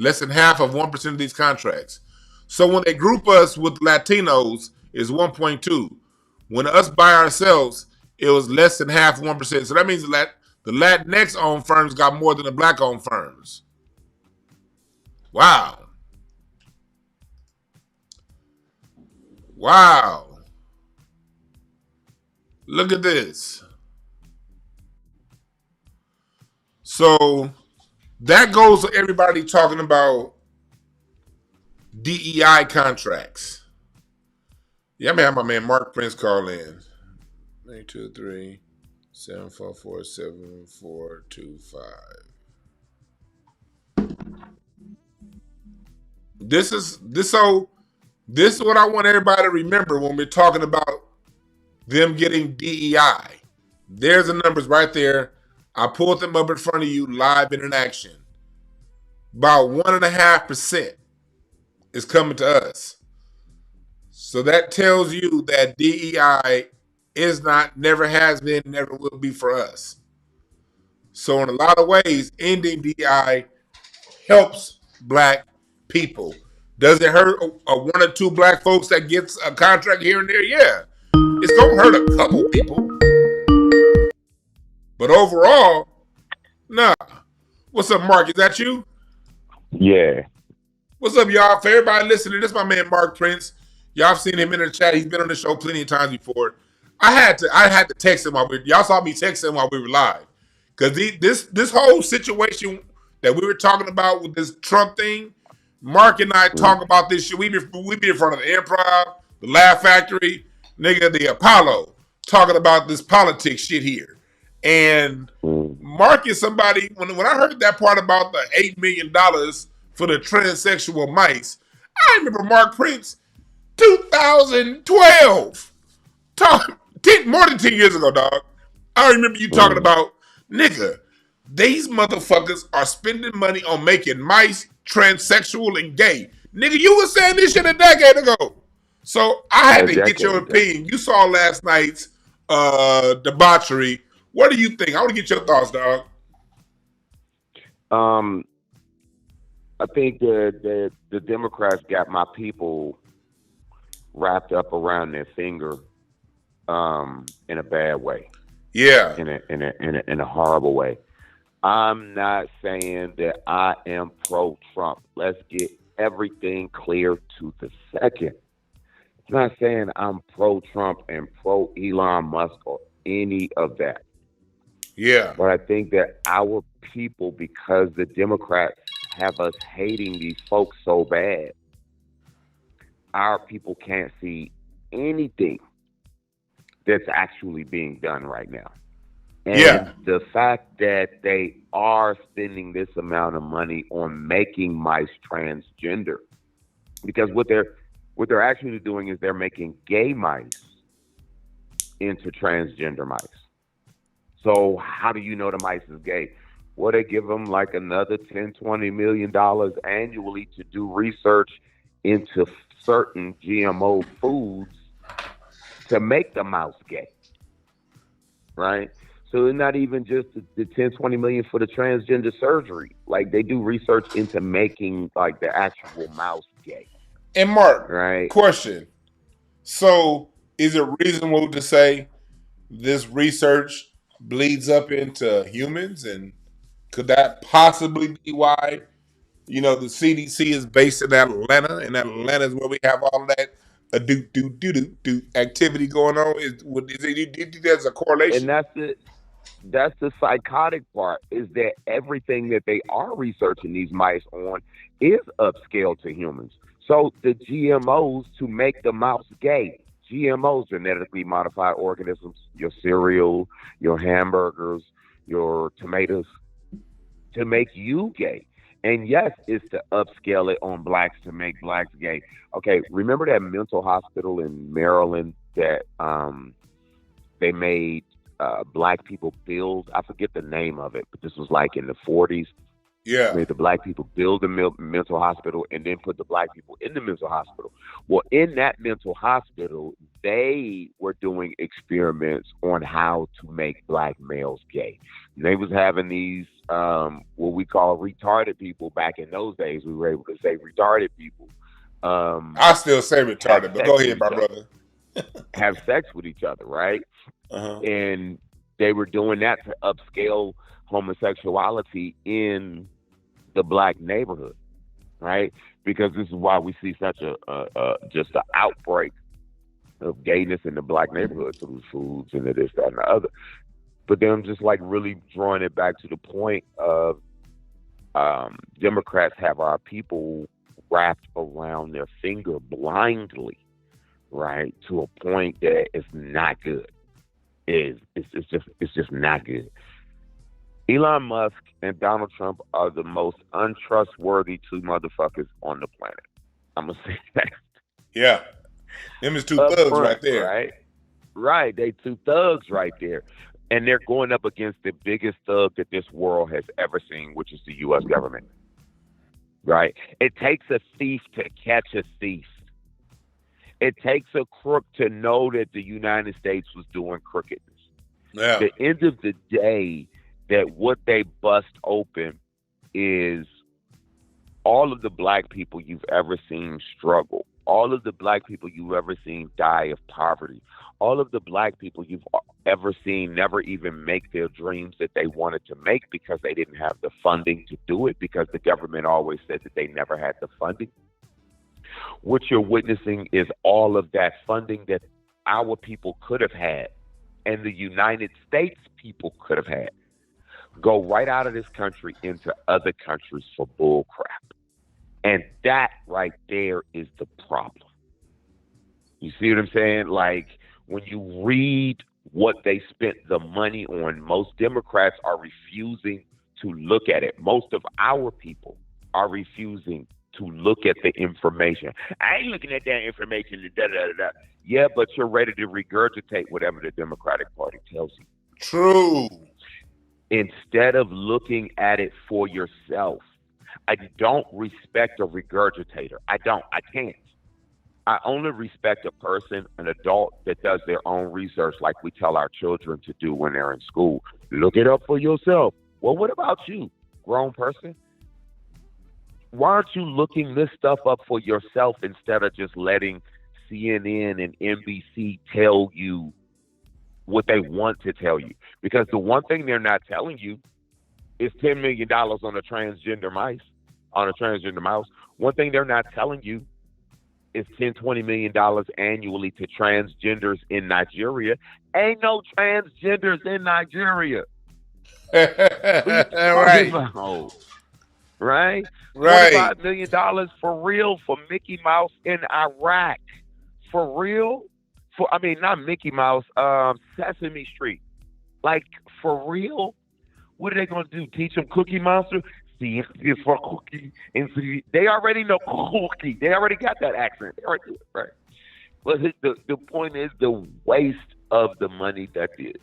of 1% of these contracts. So when they group us with Latinos, it's 1.2. When us by ourselves, it was less than half 1%. So that means that the Latinx-owned firms got more than the black-owned firms. Wow. Wow. Look at this. So that goes to everybody talking about DEI contracts. Yeah, I'm gonna have my man Mark Prince call in. 923-744-7425. This is what I want everybody to remember when we're talking about them getting DEI. There's the numbers right there. I pulled them up in front of you live and in action. About 1.5% is coming to us. So that tells you that DEI is not, never has been, never will be for us. So in a lot of ways, ending DEI helps black people. Does it hurt one or two black folks that gets a contract here and there? Yeah. It's going to hurt a couple people. But overall, nah. What's up, Mark? Is that you? Yeah. What's up, y'all? For everybody listening, this is my man Mark Prince. Y'all have seen him in the chat. He's been on the show plenty of times before. I had to text him y'all saw me text him while we were live. Because this whole situation that we were talking about with this Trump thing, Mark and I talk about this shit. We be in front of the Improv, the Laugh Factory, nigga, the Apollo, talking about this politics shit here. And Mark is somebody, when I heard that part about the $8 million for the transsexual mice, I remember Mark Prince, 2012. More than 10 years ago, dog. I remember you talking about, nigga, these motherfuckers are spending money on making mice transsexual and gay. Nigga, you was saying this shit a decade ago. So I had to get your opinion. You saw last night's debauchery. What do you think? I want to get your thoughts, dog. I think the Democrats got my people wrapped up around their finger in a bad way. Yeah. In a horrible way. I'm not saying that I am pro-Trump. Let's get everything clear to the second. I'm not saying I'm pro-Trump and pro-Elon Musk or any of that. Yeah. But I think that our people, because the Democrats have us hating these folks so bad, our people can't see anything that's actually being done right now. And the fact that they are spending this amount of money on making mice transgender, because what they're actually doing is they're making gay mice into transgender mice. So how do you know the mice is gay? Well, they give them like another $10-20 million annually to do research into certain GMO foods to make the mouse gay, right? So it's not even just the $10-20 million for the transgender surgery. Like, they do research into making like the actual mouse gay. And Mark, right? Question. So is it reasonable to say this research bleeds up into humans? And could that possibly be why, the CDC is based in Atlanta, and Atlanta is where we have all that do activity going on? There's a correlation? And that's the psychotic part, is that everything that they are researching these mice on is upscale to humans. So the GMOs to make the mouse gay, GMOs, genetically modified organisms, your cereal, your hamburgers, your tomatoes, to make you gay. And yes, it's to upscale it on blacks to make blacks gay. Okay, remember that mental hospital in Maryland that they made black people build? I forget the name of it, but this was like in the 40s. Yeah. Made the black people build a mental hospital and then put the black people in the mental hospital. Well, in that mental hospital, they were doing experiments on how to make black males gay. And they was having these what we call retarded people. Back in those days, we were able to say retarded people. I still say retarded, but go ahead, my brother. Have sex with each other, right? And they were doing that to upscale homosexuality in the black neighborhood, right? Because this is why we see such a just an outbreak of gayness in the black neighborhood through foods and this, that, and the other. But then I'm just like really drawing it back to the point of Democrats have our people wrapped around their finger blindly, right? To a point that it's not good. It's just not good. Elon Musk and Donald Trump are the most untrustworthy two motherfuckers on the planet. I'm gonna say that. Yeah, them is two thugs right there. Right. They two thugs right there, and they're going up against the biggest thug that this world has ever seen, which is the U.S. government. Right. It takes a thief to catch a thief. It takes a crook to know that the United States was doing crookedness. Yeah. At the end of the day, that what they bust open is all of the black people you've ever seen struggle, all of the black people you've ever seen die of poverty, all of the black people you've ever seen never even make their dreams that they wanted to make because they didn't have the funding to do it, because the government always said that they never had the funding. What you're witnessing is all of that funding that our people could have had and the United States people could have had go right out of this country into other countries for bull crap. And that right there is the problem. You see what I'm saying? Like, when you read what they spent the money on, most Democrats are refusing to look at it. Most of our people are refusing to look at the information. I ain't looking at that information. Yeah, but you're ready to regurgitate whatever the Democratic Party tells you. True. Instead of looking at it for yourself. I don't respect a regurgitator. I can't. I only respect a person, an adult, that does their own research like we tell our children to do when they're in school. Look it up for yourself. Well, what about you, grown person? Why aren't you looking this stuff up for yourself instead of just letting CNN and NBC tell you what they want to tell you? Because the one thing they're not telling you is $10 million on a transgender mouse. One thing they're not telling you is $10-20 million annually to transgenders in Nigeria. Ain't no transgenders in Nigeria. Right? $25 million for real for Mickey Mouse in Iraq. For real? Not Mickey Mouse, Sesame Street. Like, for real? What are they going to do? Teach them Cookie Monster? See, it's for Cookie. And see, they already know Cookie. They already got that accent. They already do it, right? But the point is the waste of the money that the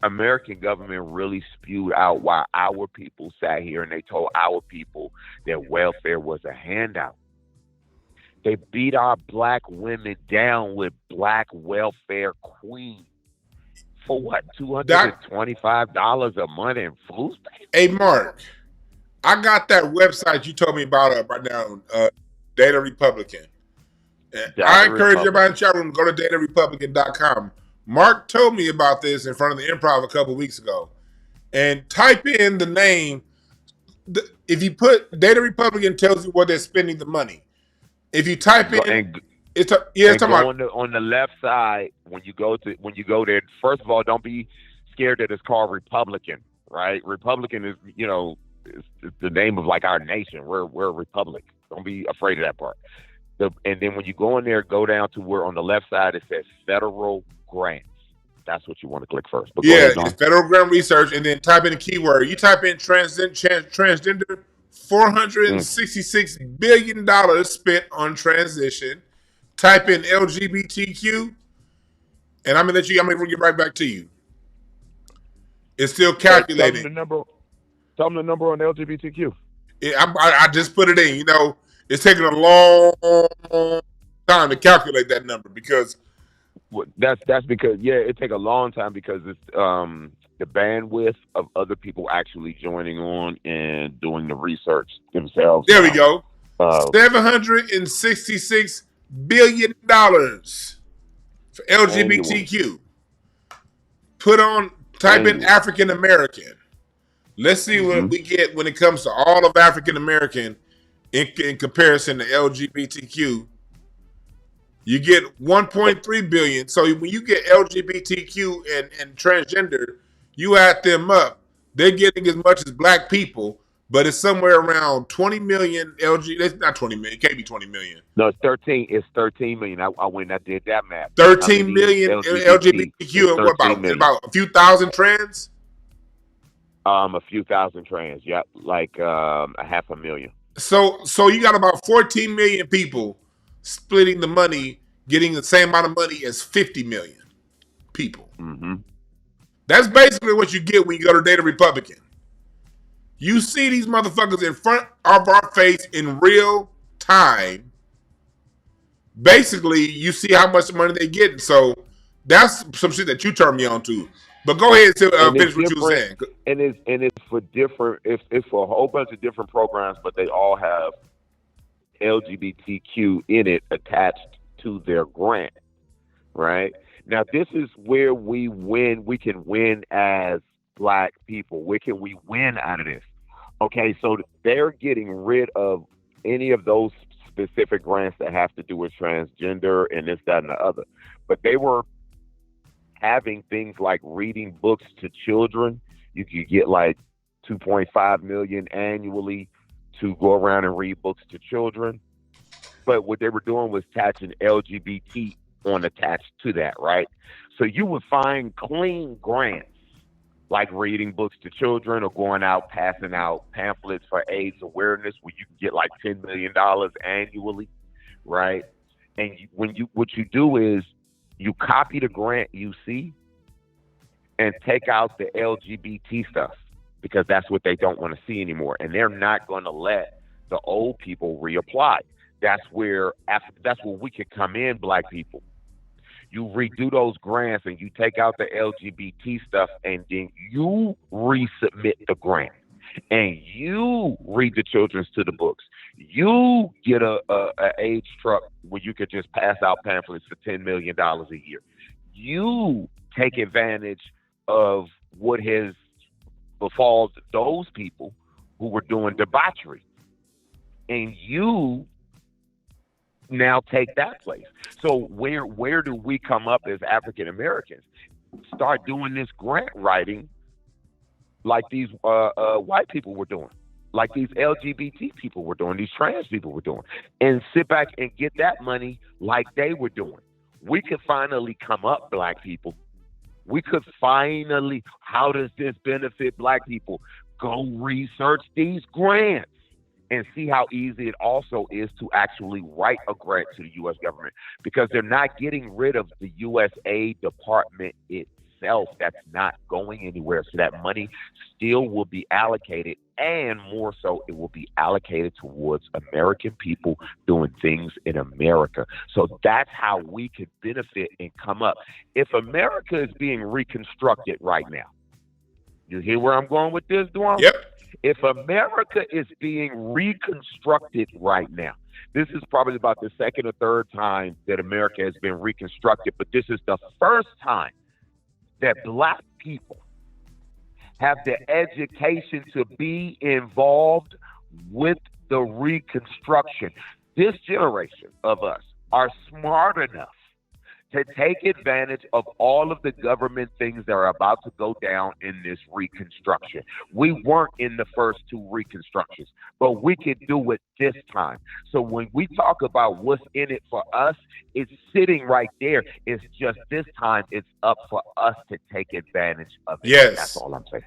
American government really spewed out while our people sat here and they told our people that welfare was a handout. They beat our black women down with black welfare queens. For what, $225 a month in food stamps? Hey, Mark, I got that website you told me about right now, Data Republican. I encourage everybody in the chat room to go to datarepublican.com. Mark told me about this in front of the Improv a couple weeks ago. And type in the name. If you put Data Republican, tells you where they're spending the money. If you type in, on the left side, when you go there, first of all, don't be scared that it's called Republican, right? Republican is, it's the name of like our nation. We're a republic. Don't be afraid of that part. And then when you go in there, go down to where on the left side it says federal grants. That's what you want to click first. But go Yeah, ahead, John. it's federal grant research, and then type in a keyword. You type in transgender, $466 billion spent on transition. Type in LGBTQ, and I'm gonna bring it right back to you. It's still calculating. Tell them the number on LGBTQ. I just put it in. You know, it's taking a long time to calculate that number because that's because it take a long time because it's the bandwidth of other people actually joining on and doing the research themselves. There we go. $766 billion for LGBTQ. Type in African American. Let's see what we get when it comes to all of African American in comparison to LGBTQ. You get 1.3 billion. So when you get LGBTQ and transgender, you add them up, they're getting as much as black people, but it's somewhere around 20 million It's not 20 million. It can't be 20 million. No, it's 13. It's 13 million. I went and I did that math. 13 million LGBTQ and about a few thousand trans? A few thousand trans. Yeah, like 500,000. So you got about 14 million people splitting the money, getting the same amount of money as 50 million people. Mm-hmm. That's basically what you get when you go to Data Republican. You see these motherfuckers in front of our face in real time. Basically, you see how much money they're getting. So that's some shit that you turned me on to. But go ahead and finish what you were saying. And it's for different. It's for a whole bunch of different programs, but they all have LGBTQ in it attached to their grant, right? Now, this is where we win. We can win as black people. Where can we win out of this? Okay, so they're getting rid of any of those specific grants that have to do with transgender and this, that, and the other. But they were having things like reading books to children. You could get like 2.5 million annually to go around and read books to children. But what they were doing was attaching LGBT attached to that, right? So you would find clean grants like reading books to children or going out passing out pamphlets for AIDS awareness where you can get like $10 million annually, right? And what you do is you copy the grant you see and take out the LGBT stuff because that's what they don't want to see anymore. And they're not going to let the old people reapply. That's where we could come in, black people. You redo those grants and you take out the LGBT stuff and then you resubmit the grant and you read the children's to the books. You get a AIDS truck where you could just pass out pamphlets for $10 million a year. You take advantage of what has befallen those people who were doing debauchery. And you now take that place. So where do we come up as African Americans? Start doing this grant writing like these white people were doing, like these LGBT people were doing, these trans people were doing, and sit back and get that money like they were doing. We could finally come up, black people. We could finally, how does this benefit black people? Go research these grants and see how easy it also is to actually write a grant to the U.S. government, because they're not getting rid of the USA Department itself. That's not going anywhere. So that money still will be allocated, and more so, it will be allocated towards American people doing things in America. So that's how we could benefit and come up. If America is being reconstructed right now, you hear where I'm going with this, Duane? Yep. If America is being reconstructed right now, this is probably about the second or third time that America has been reconstructed, but this is the first time that black people have the education to be involved with the reconstruction. This generation of us are smart enough to take advantage of all of the government things that are about to go down in this reconstruction. We weren't in the first two reconstructions, but we can do it this time. So when we talk about what's in it for us, it's sitting right there. It's just this time it's up for us to take advantage of it. Yes. That's all I'm saying.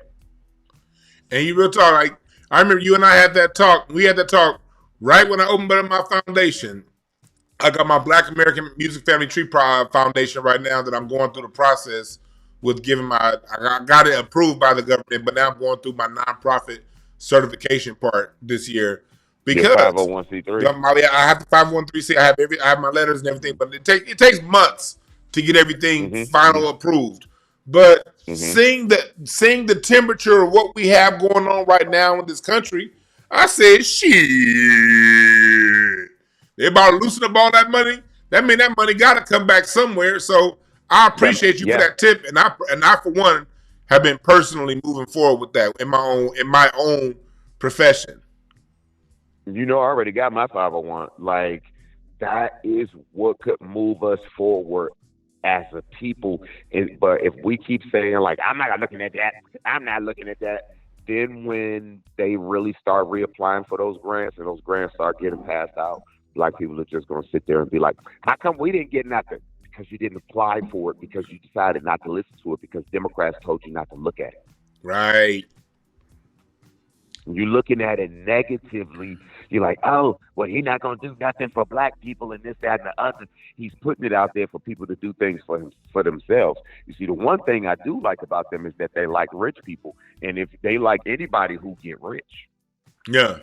And you real talk, like, I remember you and I had that talk. We had that talk right when I opened up my foundation. I got my Black American Music Family Tree Foundation right now that I'm going through the process with giving I got it approved by the government, but now I'm going through my nonprofit certification part this year because 501c3. I have the 501c. I have my letters and everything, but it takes months to get everything final approved. But seeing the temperature of what we have going on right now in this country, I said, shit. They about to loosen up all that money. That means that money got to come back somewhere. So I appreciate you for that tip, and I for one have been personally moving forward with that in my own profession. You know, I already got my 501. Like, that is what could move us forward as a people. But if we keep saying, like, I'm not looking at that, then when they really start reapplying for those grants and those grants start getting passed out, Black people are just going to sit there and be like, how come we didn't get nothing? Because you didn't apply for it, because you decided not to listen to it, because Democrats told you not to look at it. Right. You're looking at it negatively. You're like, oh, well, he's not going to do nothing for Black people and this, that, and the other. He's putting it out there for people to do things for themselves. You see, the one thing I do like about them is that they like rich people. And if they like anybody who get rich. Yeah.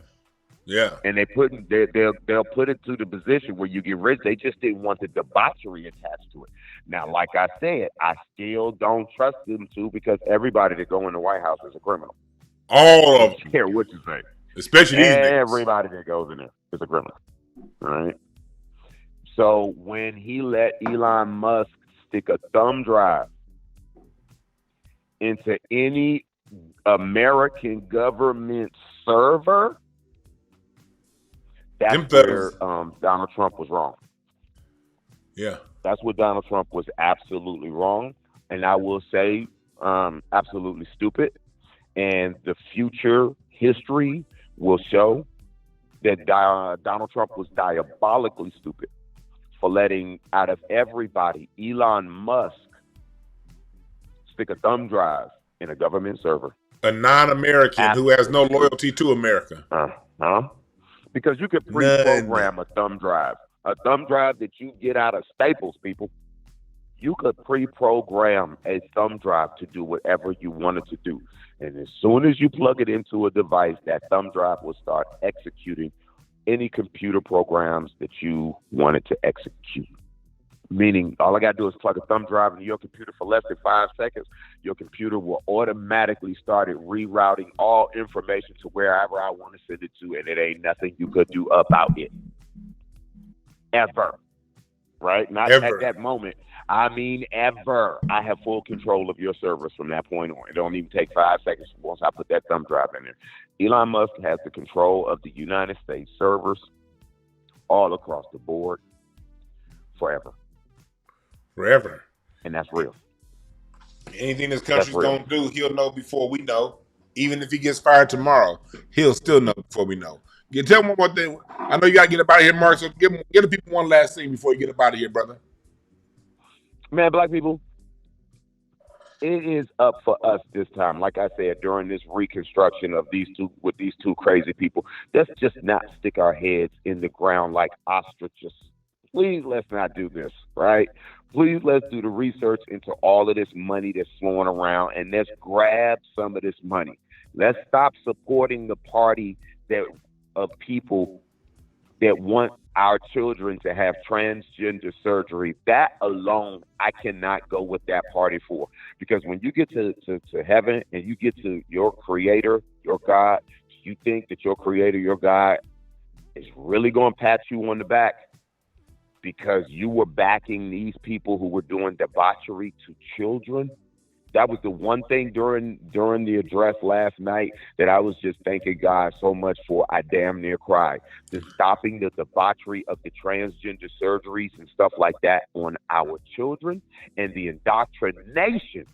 Yeah. And they'll put it to the position where you get rich. They just didn't want the debauchery attached to it. Now, like I said, I still don't trust them to, because everybody that go in the White House is a criminal. All of them. I don't care what you say. Especially these niggas. Everybody that goes in there is a criminal. All right. So when he let Elon Musk stick a thumb drive into any American government server, that's where Donald Trump was wrong. Yeah. That's what Donald Trump was absolutely wrong. And I will say absolutely stupid. And the future history will show that Donald Trump was diabolically stupid for letting, out of everybody, Elon Musk stick a thumb drive in a government server. A non-American who has no loyalty to America. Because you could pre-program a thumb drive. A thumb drive that you get out of Staples, people. You could pre-program a thumb drive to do whatever you wanted to do. And as soon as you plug it into a device, that thumb drive will start executing any computer programs that you wanted to execute. Meaning, all I got to do is plug a thumb drive into your computer for less than 5 seconds. Your computer will automatically start rerouting all information to wherever I want to send it to, and it ain't nothing you could do about it. Ever. Right? Not ever. At that moment. I mean, ever. I have full control of your servers from that point on. It don't even take 5 seconds once I put that thumb drive in there. Elon Musk has the control of the United States servers all across the board forever. Forever. And that's real. Anything this country's going to do, he'll know before we know. Even if he gets fired tomorrow, he'll still know before we know. Tell me one more thing. I know you got to get up out of here, Mark, so give the people one last thing before you get up out of here, brother. Man, Black people, it is up for us this time. Like I said, during this reconstruction of these two crazy people, let's just not stick our heads in the ground like ostriches. Please, let's not do this, right? Please, let's do the research into all of this money that's flowing around, and let's grab some of this money. Let's stop supporting the party of people that want our children to have transgender surgery. That alone, I cannot go with that party for. Because when you get to heaven and you get to your creator, your God, you think that your creator, your God, is really going to pat you on the back because you were backing these people who were doing debauchery to children? That was the one thing during the address last night that I was just thanking God so much for. I damn near cried. The stopping the debauchery of the transgender surgeries and stuff like that on our children, and the indoctrination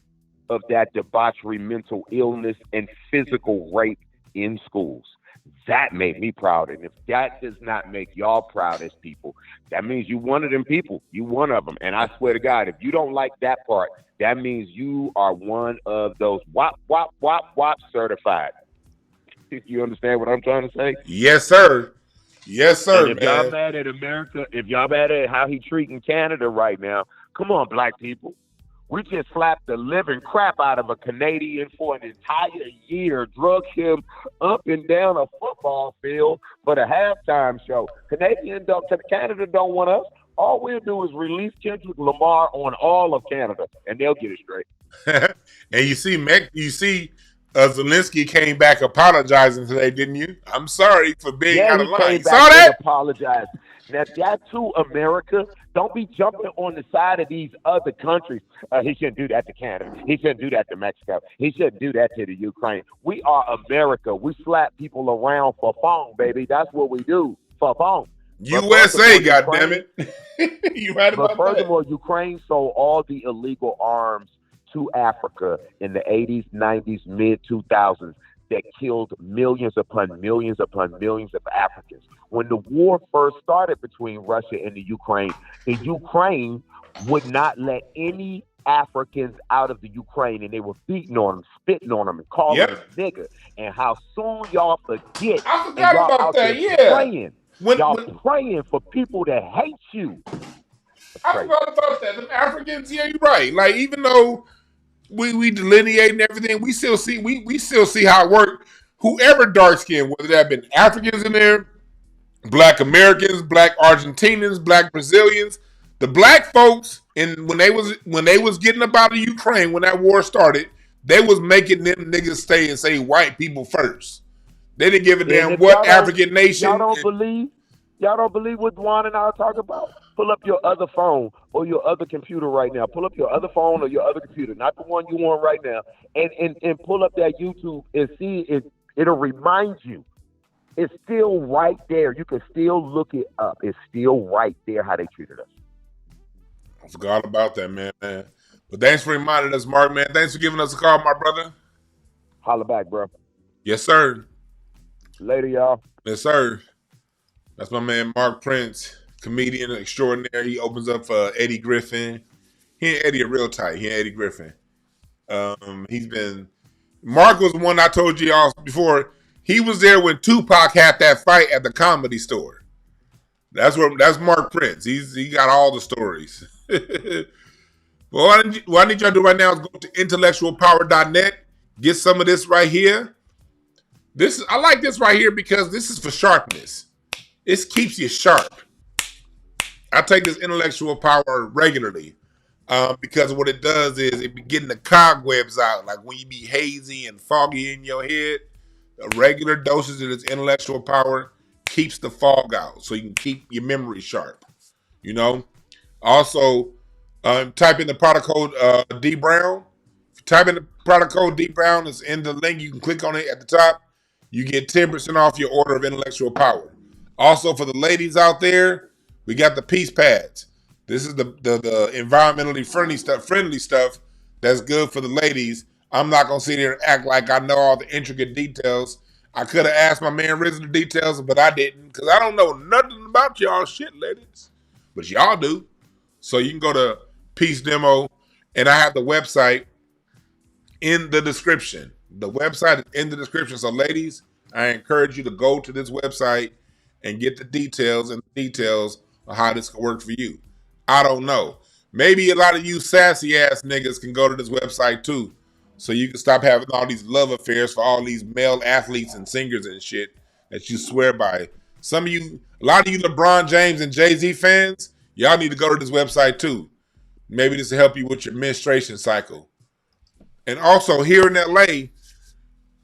of that debauchery, mental illness, and physical rape in schools. That made me proud. And if that does not make y'all proud as people, that means you one of them people. You one of them. And I swear to God, if you don't like that part, that means you are one of those wop, wop, wop, wop certified. You understand what I'm trying to say? Yes, sir. Yes, sir, And if man. y'all mad at America, if y'all mad at how he treating Canada right now, come on, black people. We just slapped the living crap out of a Canadian for an entire year, drug him up and down a football field for the halftime show. Canada don't want us. All we'll do is release Kendrick Lamar on all of Canada, and they'll get it straight. And you see, Zelensky came back apologizing today, didn't you? I'm sorry for being out of line. You saw that? Apologize. Now that too, America. Don't be jumping on the side of these other countries. He shouldn't do that to Canada. He shouldn't do that to Mexico. He shouldn't do that to the Ukraine. We are America. We slap people around for fun, baby. That's what we do for fun. USA, goddammit. You right about that. But furthermore, Ukraine sold all the illegal arms to Africa in the 80s, 90s, mid-2000s that killed millions upon millions upon millions of Africans. When the war first started between Russia and the Ukraine would not let any Africans out of the Ukraine, and they were beating on them, spitting on them, and calling them nigger. And how soon y'all forget? I forgot about that. Praying. Y'all praying for people that hate you. I forgot about that. The Africans, yeah, you're right. Like, even though we delineate and everything, we still see how it worked. Whoever dark skinned, whether that have been Africans in there, Black Americans, Black Argentinians, Black Brazilians, the black folks, and when they was getting up out of Ukraine when that war started, they was making them niggas stay and say white people first. They didn't give a damn what African nation. Y'all don't believe what Juan and I are talking about? Pull up your other phone or your other computer right now. Pull up your other phone or your other computer, not the one you on right now, and pull up that YouTube and see it. It'll remind you. It's still right there. You can still look it up. It's still right there how they treated us. I forgot about that, man. But thanks for reminding us, Mark, man. Thanks for giving us a call, my brother. Holla back, bro. Yes, sir. Later, y'all. Yes, sir. That's my man, Mark Prince, comedian extraordinaire. He opens up for Eddie Griffin. He and Eddie are real tight. He and Eddie Griffin. Mark was the one I told you all before. He was there when Tupac had that fight at the Comedy Store. That's Mark Prince. He got all the stories. Well, what I need y'all to do right now is go to intellectualpower.net. Get some of this right here. I like this right here because this is for sharpness. This keeps you sharp. I take this intellectual power regularly because what it does is it be getting the cobwebs out. Like when you be hazy and foggy in your head, a regular dosage of this intellectual power keeps the fog out so you can keep your memory sharp. You know? Also, type in the product code D Brown. If you type in the product code D Brown, it's in the link. You can click on it at the top. You get 10% off your order of intellectual power. Also, for the ladies out there, we got the peace pads. This is the environmentally friendly stuff that's good for the ladies. I'm not going to sit here and act like I know all the intricate details. I could have asked my man Rizza the details, but I didn't because I don't know nothing about y'all shit, ladies. But y'all do. So you can go to Peace Demo, and I have the website in the description. The website is in the description. So ladies, I encourage you to go to this website and get the details of how this can work for you. I don't know. Maybe a lot of you sassy ass niggas can go to this website too. So you can stop having all these love affairs for all these male athletes and singers and shit that you swear by. A lot of you LeBron James and Jay-Z fans, y'all need to go to this website too. Maybe this will help you with your menstruation cycle. And also here in LA,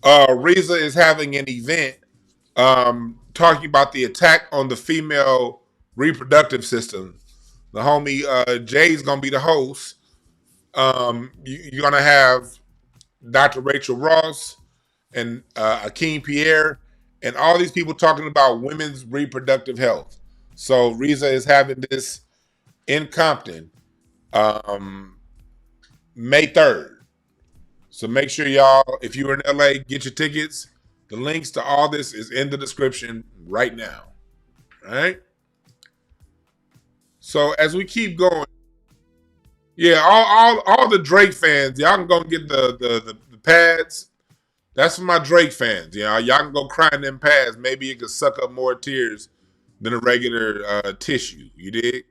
Rizza is having an event talking about the attack on the female reproductive system. The homie Jay's gonna be the host. You're gonna have Dr. Rachel Ross and Akeem Pierre and all these people talking about women's reproductive health. So Rizza is having this in Compton, May 3rd. So make sure y'all, if you're in LA, get your tickets. The links to all this is in the description right now. All right. So as we keep going, yeah, all the Drake fans, y'all can go get the pads. That's for my Drake fans. Y'all can go cry in them pads. Maybe it could suck up more tears than a regular tissue. You dig?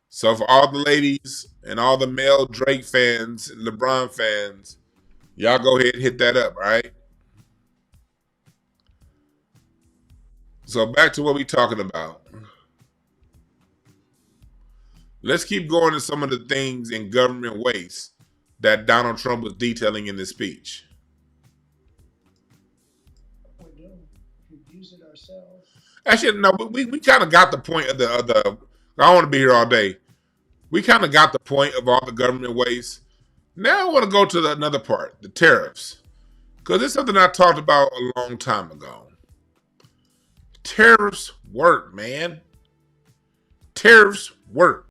So for all the ladies and all the male Drake fans, LeBron fans, y'all go ahead and hit that up, all right? So back to what we talking about. Let's keep going to some of the things in government waste that Donald Trump was detailing in this speech. We're doing. We use it ourselves. Actually, no, we kind of got the point of the I don't want to be here all day. We kind of got the point of all the government waste. Now I want to go to another part, the tariffs. Because it's something I talked about a long time ago. Tariffs work, man. Tariffs work.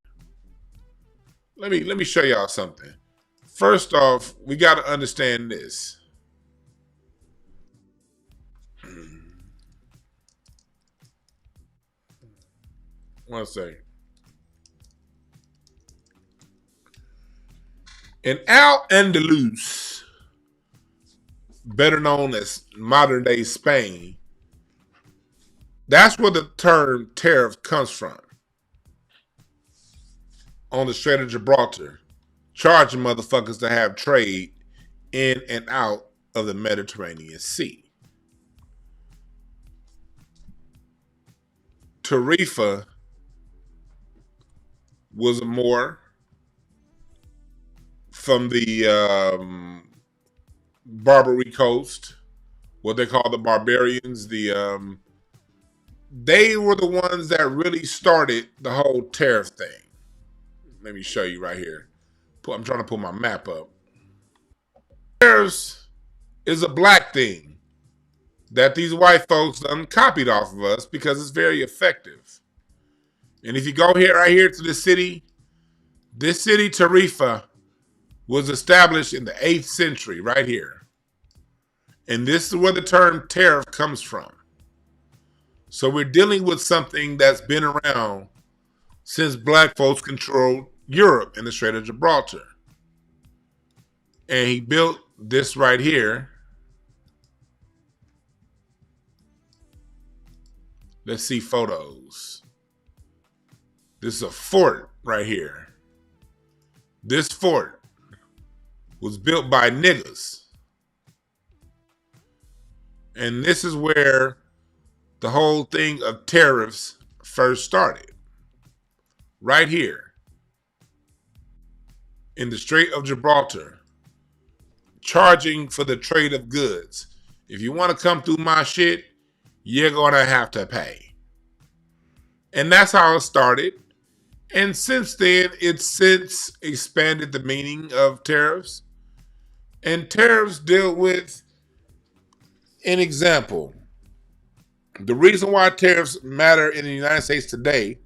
Let me show y'all something. First off, we got to understand this. One second. In Al-Andalus, better known as modern day Spain, that's where the term tariff comes from. On the Strait of Gibraltar, charging motherfuckers to have trade in and out of the Mediterranean Sea. Tarifa was more from the Barbary Coast, what they call the barbarians. They were the ones that really started the whole tariff thing. Let me show you right here. I'm trying to pull my map up. Tariffs is a black thing that these white folks done copied off of us because it's very effective. And if you go here, right here to this city, Tarifa, was established in the 8th century, right here. And this is where the term tariff comes from. So we're dealing with something that's been around since black folks controlled Europe and the Strait of Gibraltar. And he built this right here. Let's see photos. This is a fort right here. This fort was built by niggas. And this is where the whole thing of tariffs first started. Right here. In the Strait of Gibraltar. Charging for the trade of goods. If you want to come through my shit, you're going to have to pay. And that's how it started. And since then, it's since expanded the meaning of tariffs. And tariffs deal with an example. The reason why tariffs matter in the United States today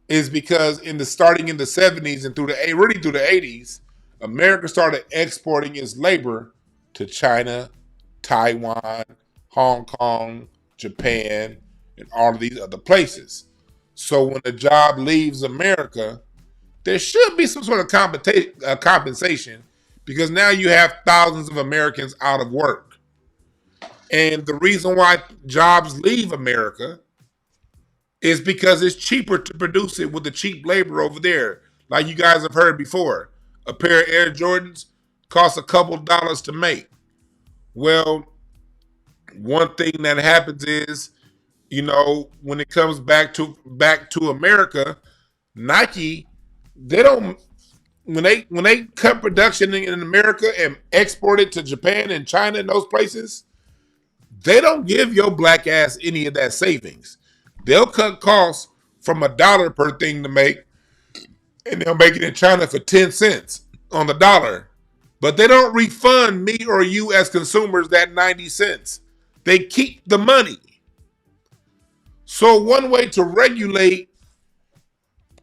is because starting in the 70s and through the 80s, America started exporting its labor to China, Taiwan, Hong Kong, Japan, and all of these other places. So when a job leaves America, there should be some sort of compensation because now you have thousands of Americans out of work. And the reason why jobs leave America is because it's cheaper to produce it with the cheap labor over there. Like you guys have heard before, a pair of Air Jordans costs a couple dollars to make. Well, one thing that happens is, when it comes back to America, Nike, they don't, when they cut production in America and export it to Japan and China and those places, they don't give your black ass any of that savings. They'll cut costs from $1 per thing to make, and they'll make it in China for 10 cents. on the dollar, but they don't refund me or you as consumers that 90 cents. They keep the money. So one way to regulate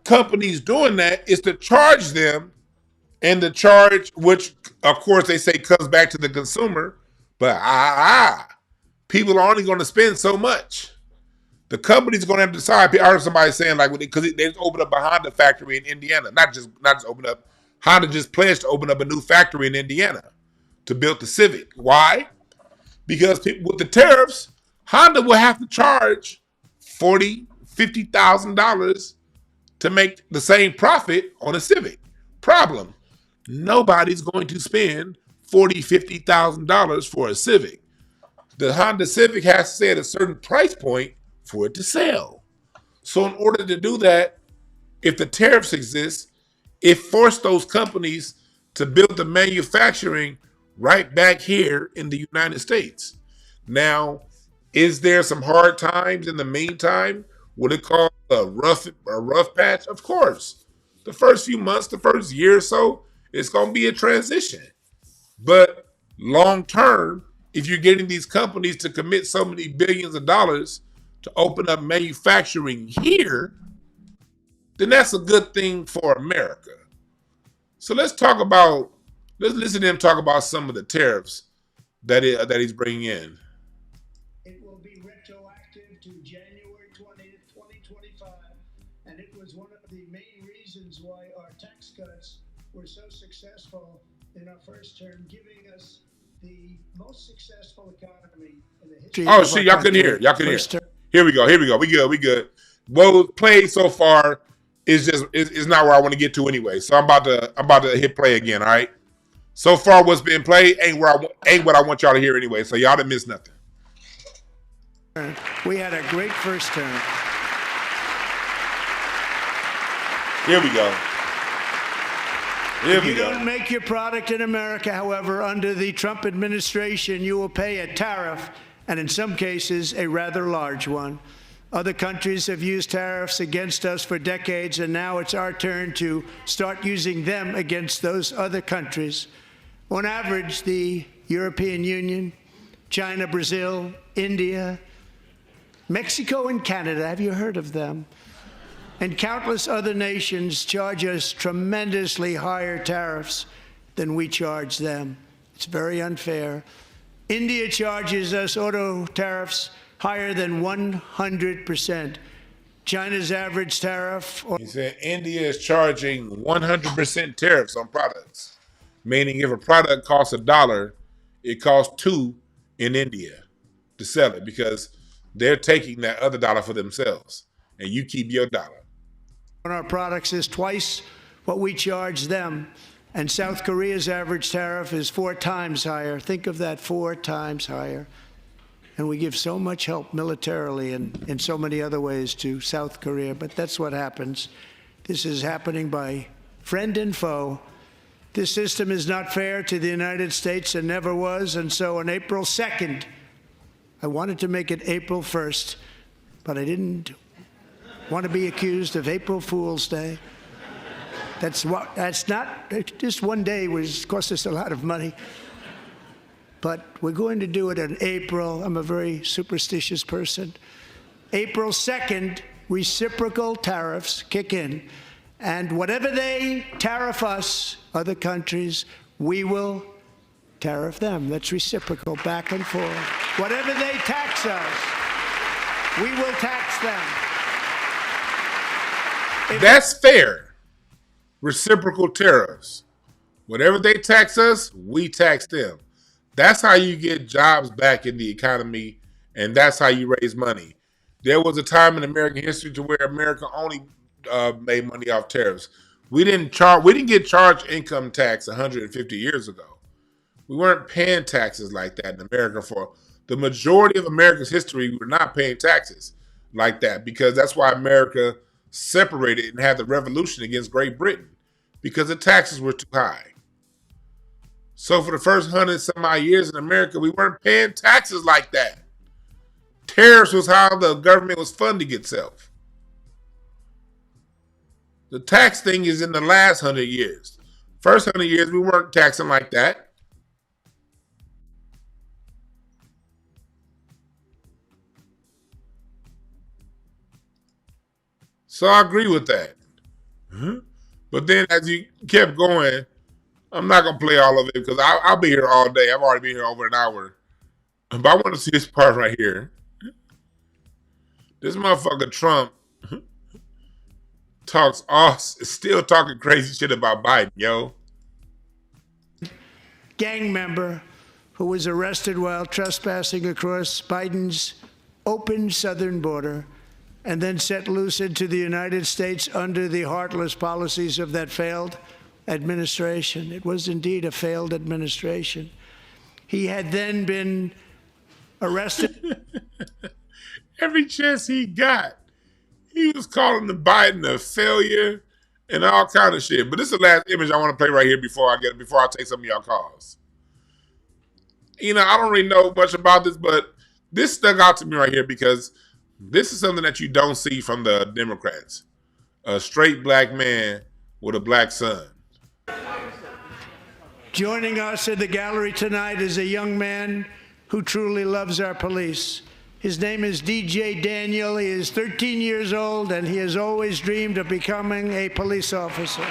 companies doing that is to charge them, and the charge, which of course they say comes back to the consumer, but people are only going to spend so much. The company's going to have to decide. I heard somebody saying like, because they just opened up a Honda factory in Indiana, not just open up. Honda just pledged to open up a new factory in Indiana to build the Civic. Why? Because people, with the tariffs, Honda will have to charge $40,000, $50,000 to make the same profit on a Civic. Problem: nobody's going to spend $40,000, $50,000 for a Civic. The Honda Civic has to stay at a certain price point for it to sell. So in order to do that, if the tariffs exist, it forced those companies to build the manufacturing right back here in the United States. Now, is there some hard times in the meantime? Will it cause a rough patch? Of course. The first few months, the first year or so, it's going to be a transition. But long term, if you're getting these companies to commit so many billions of dollars to open up manufacturing here, then that's a good thing for America. So let's listen to him talk about some of the tariffs that he's bringing in. It will be retroactive to January 20th, 2025, and it was one of the main reasons why our tax cuts were so successful in our first term, giving us the most successful economy in the history. Oh, see, y'all can hear. Y'all can hear. Here we go. We good. What was played so far is not where I want to get to anyway. So I'm about to hit play again. All right. So far, what's been played ain't what I want y'all to hear anyway. So y'all didn't miss nothing. We had a great first term. Here we go. If you don't make your product in America, however, under the Trump administration, you will pay a tariff, and in some cases, a rather large one. Other countries have used tariffs against us for decades, and now it's our turn to start using them against those other countries. On average, the European Union, China, Brazil, India, Mexico, and Canada, have you heard of them? And countless other nations charge us tremendously higher tariffs than we charge them. It's very unfair. India charges us auto tariffs higher than 100%. China's average tariff... He said India is charging 100% tariffs on products, meaning if a product costs $1, it costs $2 in India to sell it because they're taking that other dollar for themselves, and you keep your dollar. On our products is twice what we charge them, and South Korea's average tariff is 4 times higher. Think of that, 4 times higher. And we give so much help militarily and in so many other ways to South Korea, but that's what happens. This is happening by friend and foe. This system is not fair to the United States and never was, and so on April 2nd, I wanted to make it April 1st, but I didn't want to be accused of April Fool's Day. That's not, just one day cost us a lot of money. But we're going to do it in April. I'm a very superstitious person. April 2nd, reciprocal tariffs kick in. And whatever they tariff us, other countries, we will tariff them. That's reciprocal, back and forth. Whatever they tax us, we will tax them. That's fair. Reciprocal tariffs. Whatever they tax us, we tax them. That's how you get jobs back in the economy, and that's how you raise money. There was a time in American history to where America only made money off tariffs. We didn't get charged income tax 150 years ago. We weren't paying taxes like that in America for the majority of America's history. We were not paying taxes like that because that's why America separated and had the revolution against Great Britain because the taxes were too high. So for the first 100 some odd years in America, we weren't paying taxes like that. Tariffs was how the government was funding itself. The tax thing is in the last 100 years. First 100 years, we weren't taxing like that. So I agree with that. But then as you kept going, I'm not going to play all of it because I'll be here all day. I've already been here over an hour. But I want to see this part right here. This motherfucker Trump is still talking crazy shit about Biden, yo. Gang member who was arrested while trespassing across Biden's open southern border and then set loose into the United States under the heartless policies of that failed administration. It was indeed a failed administration. He had then been arrested. Every chance he got, he was calling the Biden a failure and all kind of shit. But this is the last image I want to play right here before I take some of y'all calls. You know, I don't really know much about this, but this stuck out to me right here because this is something that you don't see from the Democrats. A straight black man with a black son. Joining us in the gallery tonight is a young man who truly loves our police. His name is DJ Daniel. He is 13 years old, and he has always dreamed of becoming a police officer.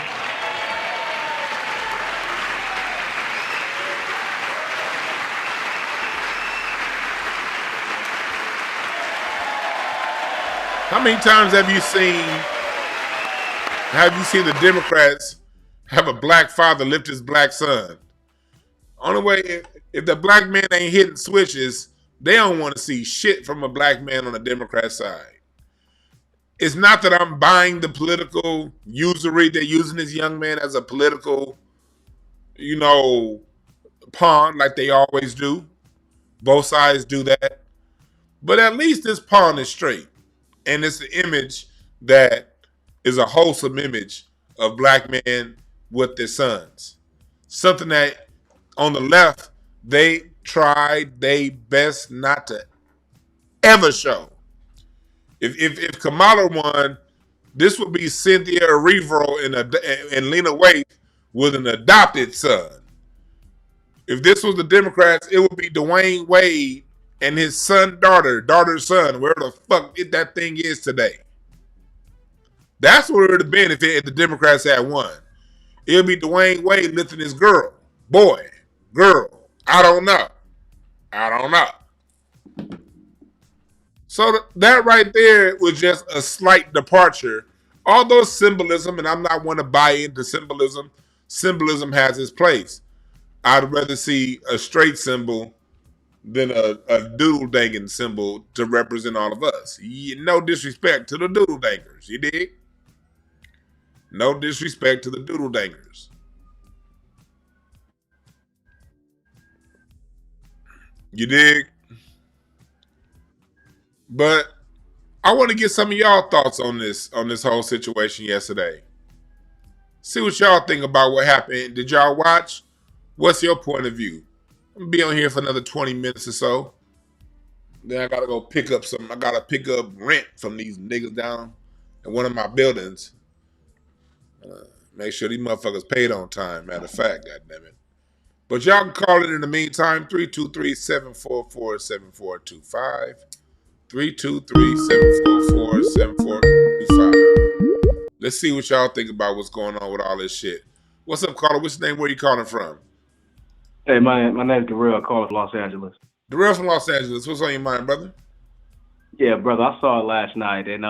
How many times have you seen the Democrats have a black father lift his black son? Only way, if the black man ain't hitting switches, they don't want to see shit from a black man on the Democrat side. It's not that I'm buying the political usury. They're using this young man as a political, pawn like they always do. Both sides do that. But at least this pawn is straight. And it's an image that is a wholesome image of black men with their sons. Something that on the left, they tried their best not to ever show. If Kamala won, this would be Cynthia Erivo and Lena Waithe with an adopted son. If this was the Democrats, it would be Dwayne Wade and his daughter's son, wherever the fuck that thing is today. That's what it would have been if the Democrats had won. It would be Dwayne Wade lifting his girl. I don't know. So that right there was just a slight departure. Although symbolism, and I'm not one to buy into symbolism, symbolism has its place. I'd rather see a straight symbol than a doodle-danging symbol to represent all of us. No disrespect to the doodle-dangers, you dig? No disrespect to the doodle-dangers. You dig? But I want to get some of y'all thoughts on this whole situation yesterday. See what y'all think about what happened. Did y'all watch? What's your point of view? I'm going to be on here for another 20 minutes or so. Then I got to go pick up rent from these niggas down in one of my buildings. Make sure these motherfuckers paid on time, matter of fact, goddammit. But y'all can call it in the meantime, 323-744-7425. 323-744-7425. Let's see what y'all think about what's going on with all this shit. What's up, caller? What's your name? Where you calling from? Hey, my name's Darrell. I'm calling from Los Angeles. Darrell from Los Angeles. What's on your mind, brother? Yeah, brother, I saw it last night, and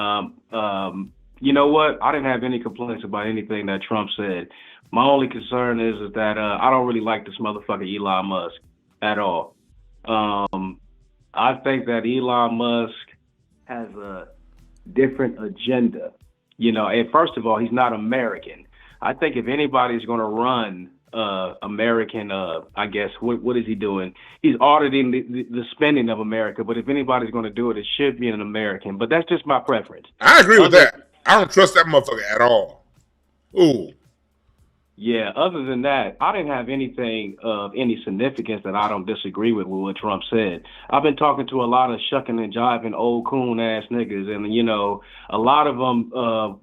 you know what? I didn't have any complaints about anything that Trump said. My only concern is that I don't really like this motherfucker Elon Musk at all. I think that Elon Musk has a different agenda. And first of all, he's not American. I think if anybody's going to run American, I guess, what is he doing? He's auditing the spending of America. But if anybody's going to do it, it should be an American. But that's just my preference. I agree with that. I don't trust that motherfucker at all. Ooh. Yeah, other than that, I didn't have anything of any significance that I don't disagree with what Trump said. I've been talking to a lot of shucking and jiving old coon-ass niggas, and, a lot of them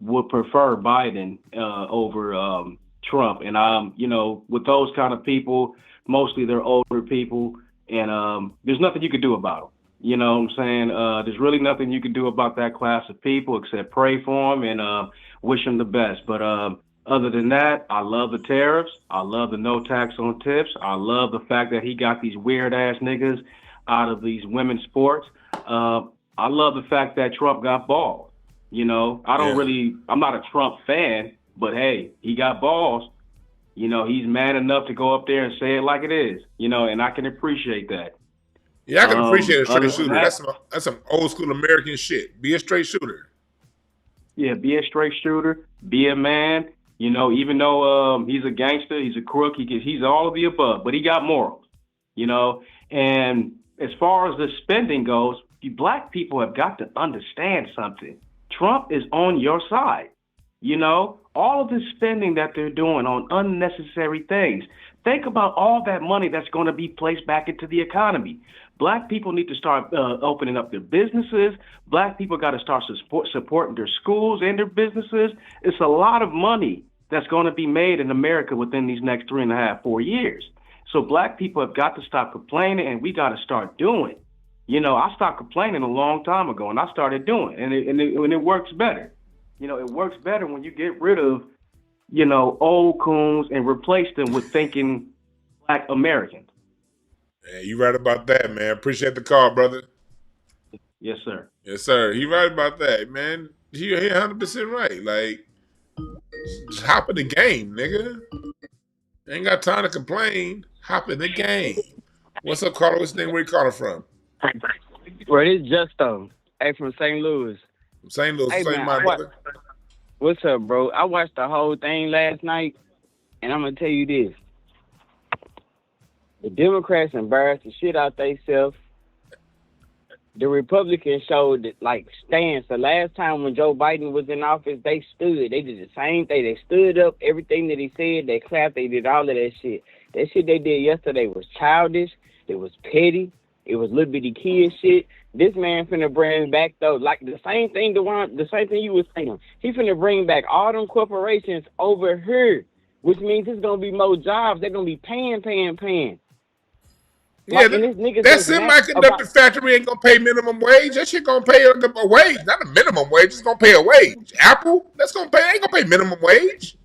would prefer Biden over Trump. And you know, with those kind of people, mostly they're older people, and there's nothing you can do about them. You know what I'm saying? There's really nothing you can do about that class of people except pray for them and wish them the best. But other than that, I love the tariffs. I love the no tax on tips. I love the fact that he got these weird ass niggas out of these women's sports. I love the fact that Trump got balls. You know, I'm not a Trump fan, but hey, he got balls. You know, he's man enough to go up there and say it like it is, you know, and I can appreciate that. Yeah, I can appreciate a straight shooter. That's some old school American shit. Be a straight shooter. Yeah, be a straight shooter. Be a man. You know, even though he's a gangster, he's a crook, he's all of the above, but he got morals. You know, and as far as the spending goes, you black people have got to understand something. Trump is on your side. You know, all of the spending that they're doing on unnecessary things. Think about all that money that's going to be placed back into the economy. Black people need to start opening up their businesses. Black people got to start supporting their schools and their businesses. It's a lot of money that's going to be made in America within these next 3.5, 4 years. So black people have got to stop complaining, and we got to start doing. You know, I stopped complaining a long time ago, and I started doing, and it works better. You know, it works better when you get rid of, you know, old coons and replace them with thinking black Americans. Yeah, you right about that, man. Appreciate the call, brother. Yes, sir. Yes, sir. He right about that, man. He 100% right. Like, just hop in the game, nigga. Ain't got time to complain. Hop in the game. What's up, Carter? What's your name? Where you calling from? Well, it's Justo. Hey, from St. Louis. From St. Louis. Hey, St. man, brother. What's up, bro? I watched the whole thing last night, and I'm going to tell you this. The Democrats embarrassed the shit out themselves. The Republicans showed that, like, stance. The last time when Joe Biden was in office, they stood. They did the same thing. They stood up. Everything that he said, they clapped. They did all of that shit. That shit they did yesterday was childish. It was petty. It was little bitty kid shit. This man finna bring back, though, like the same thing you was saying. He finna bring back all them corporations over here, which means there's gonna be more jobs. They're gonna be paying. Yeah, Like, that semiconductor factory ain't gonna pay minimum wage. That shit gonna pay a wage, not a minimum wage. It's gonna pay a wage. Apple, ain't gonna pay minimum wage.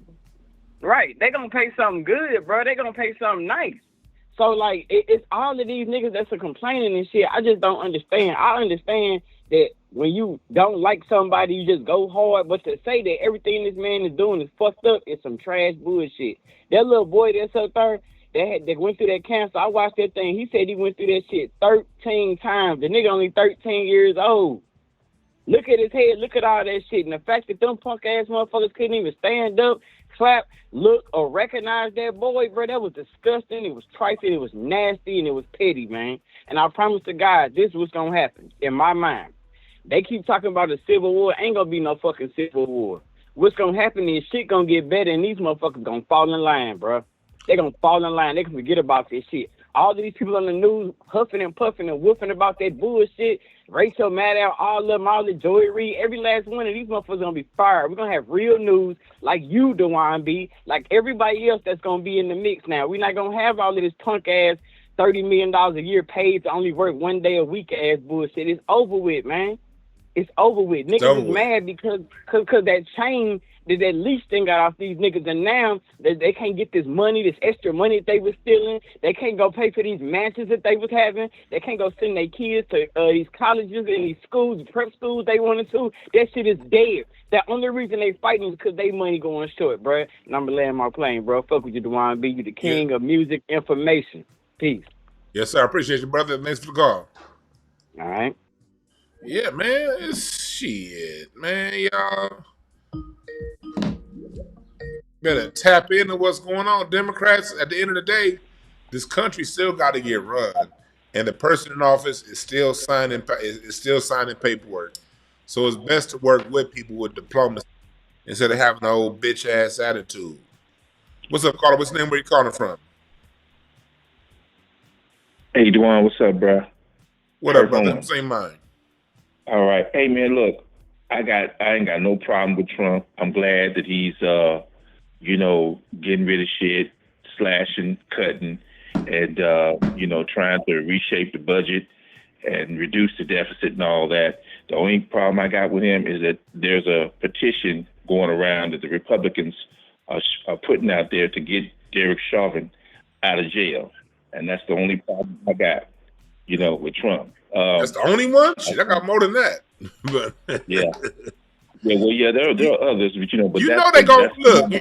Right, they gonna pay something good, bro. They gonna pay something nice. So like, it's all of these niggas that's complaining and shit. I just don't understand. I understand that when you don't like somebody, you just go hard. But to say that everything this man is doing is fucked up is some trash bullshit. That little boy that's up there, that went through that cancer, I watched that thing. He said he went through that shit 13 times. The nigga only 13 years old. Look at his head. Look at all that shit. And the fact that them punk-ass motherfuckers couldn't even stand up, clap, look, or recognize that boy, bro, that was disgusting. It was trifling. It was nasty, and it was petty, man. And I promise to God, this is what's going to happen in my mind. They keep talking about a civil war. Ain't going to be no fucking civil war. What's going to happen is shit going to get better, and these motherfuckers going to fall in line, bro. They're going to fall in line. They can forget about this shit. All of these people on the news huffing and puffing and woofing about that bullshit. Rachel Maddow, all of them, all the Joy Reid, every last one of these motherfuckers going to be fired. We're going to have real news like you, Dewan B, like everybody else that's going to be in the mix now. We're not going to have all of this punk-ass $30 million a year paid to only work 1 day a week ass bullshit. It's over with, man. It's over with. Niggas is mad because that chain that leash thing got off these niggas, and now they can't get this money, this extra money that they was stealing. They can't go pay for these mansions that they was having. They can't go send their kids to these colleges and these schools, prep schools they wanted to. That shit is dead. The only reason they fighting is because they money going short, bro. And I'm gonna land my plane, bro. Fuck with you, Dewan B. You the king of music information. Peace. Yes, sir. I appreciate you, brother. Thanks for the call. All right. Yeah, man. It's shit, man. Y'all better tap into what's going on. Democrats, at the end of the day, this country still got to get run, and the person in office is still signing paperwork. So it's best to work with people with diplomacy instead of having an old bitch ass attitude. What's up, Carter? What's your name? Where you calling from? Hey, Dwan, what's up, bro? What up, brother? Same mind. All right. Hey, man, look, I ain't got no problem with Trump. I'm glad that he's getting rid of shit, slashing, cutting, and trying to reshape the budget and reduce the deficit and all that. The only problem I got with him is that there's a petition going around that the Republicans are putting out there to get Derek Chauvin out of jail, and that's the only problem I got, with Trump. That's the only one? Shit, I got more than that. But yeah. Yeah, well, yeah, there are others, but but they go look.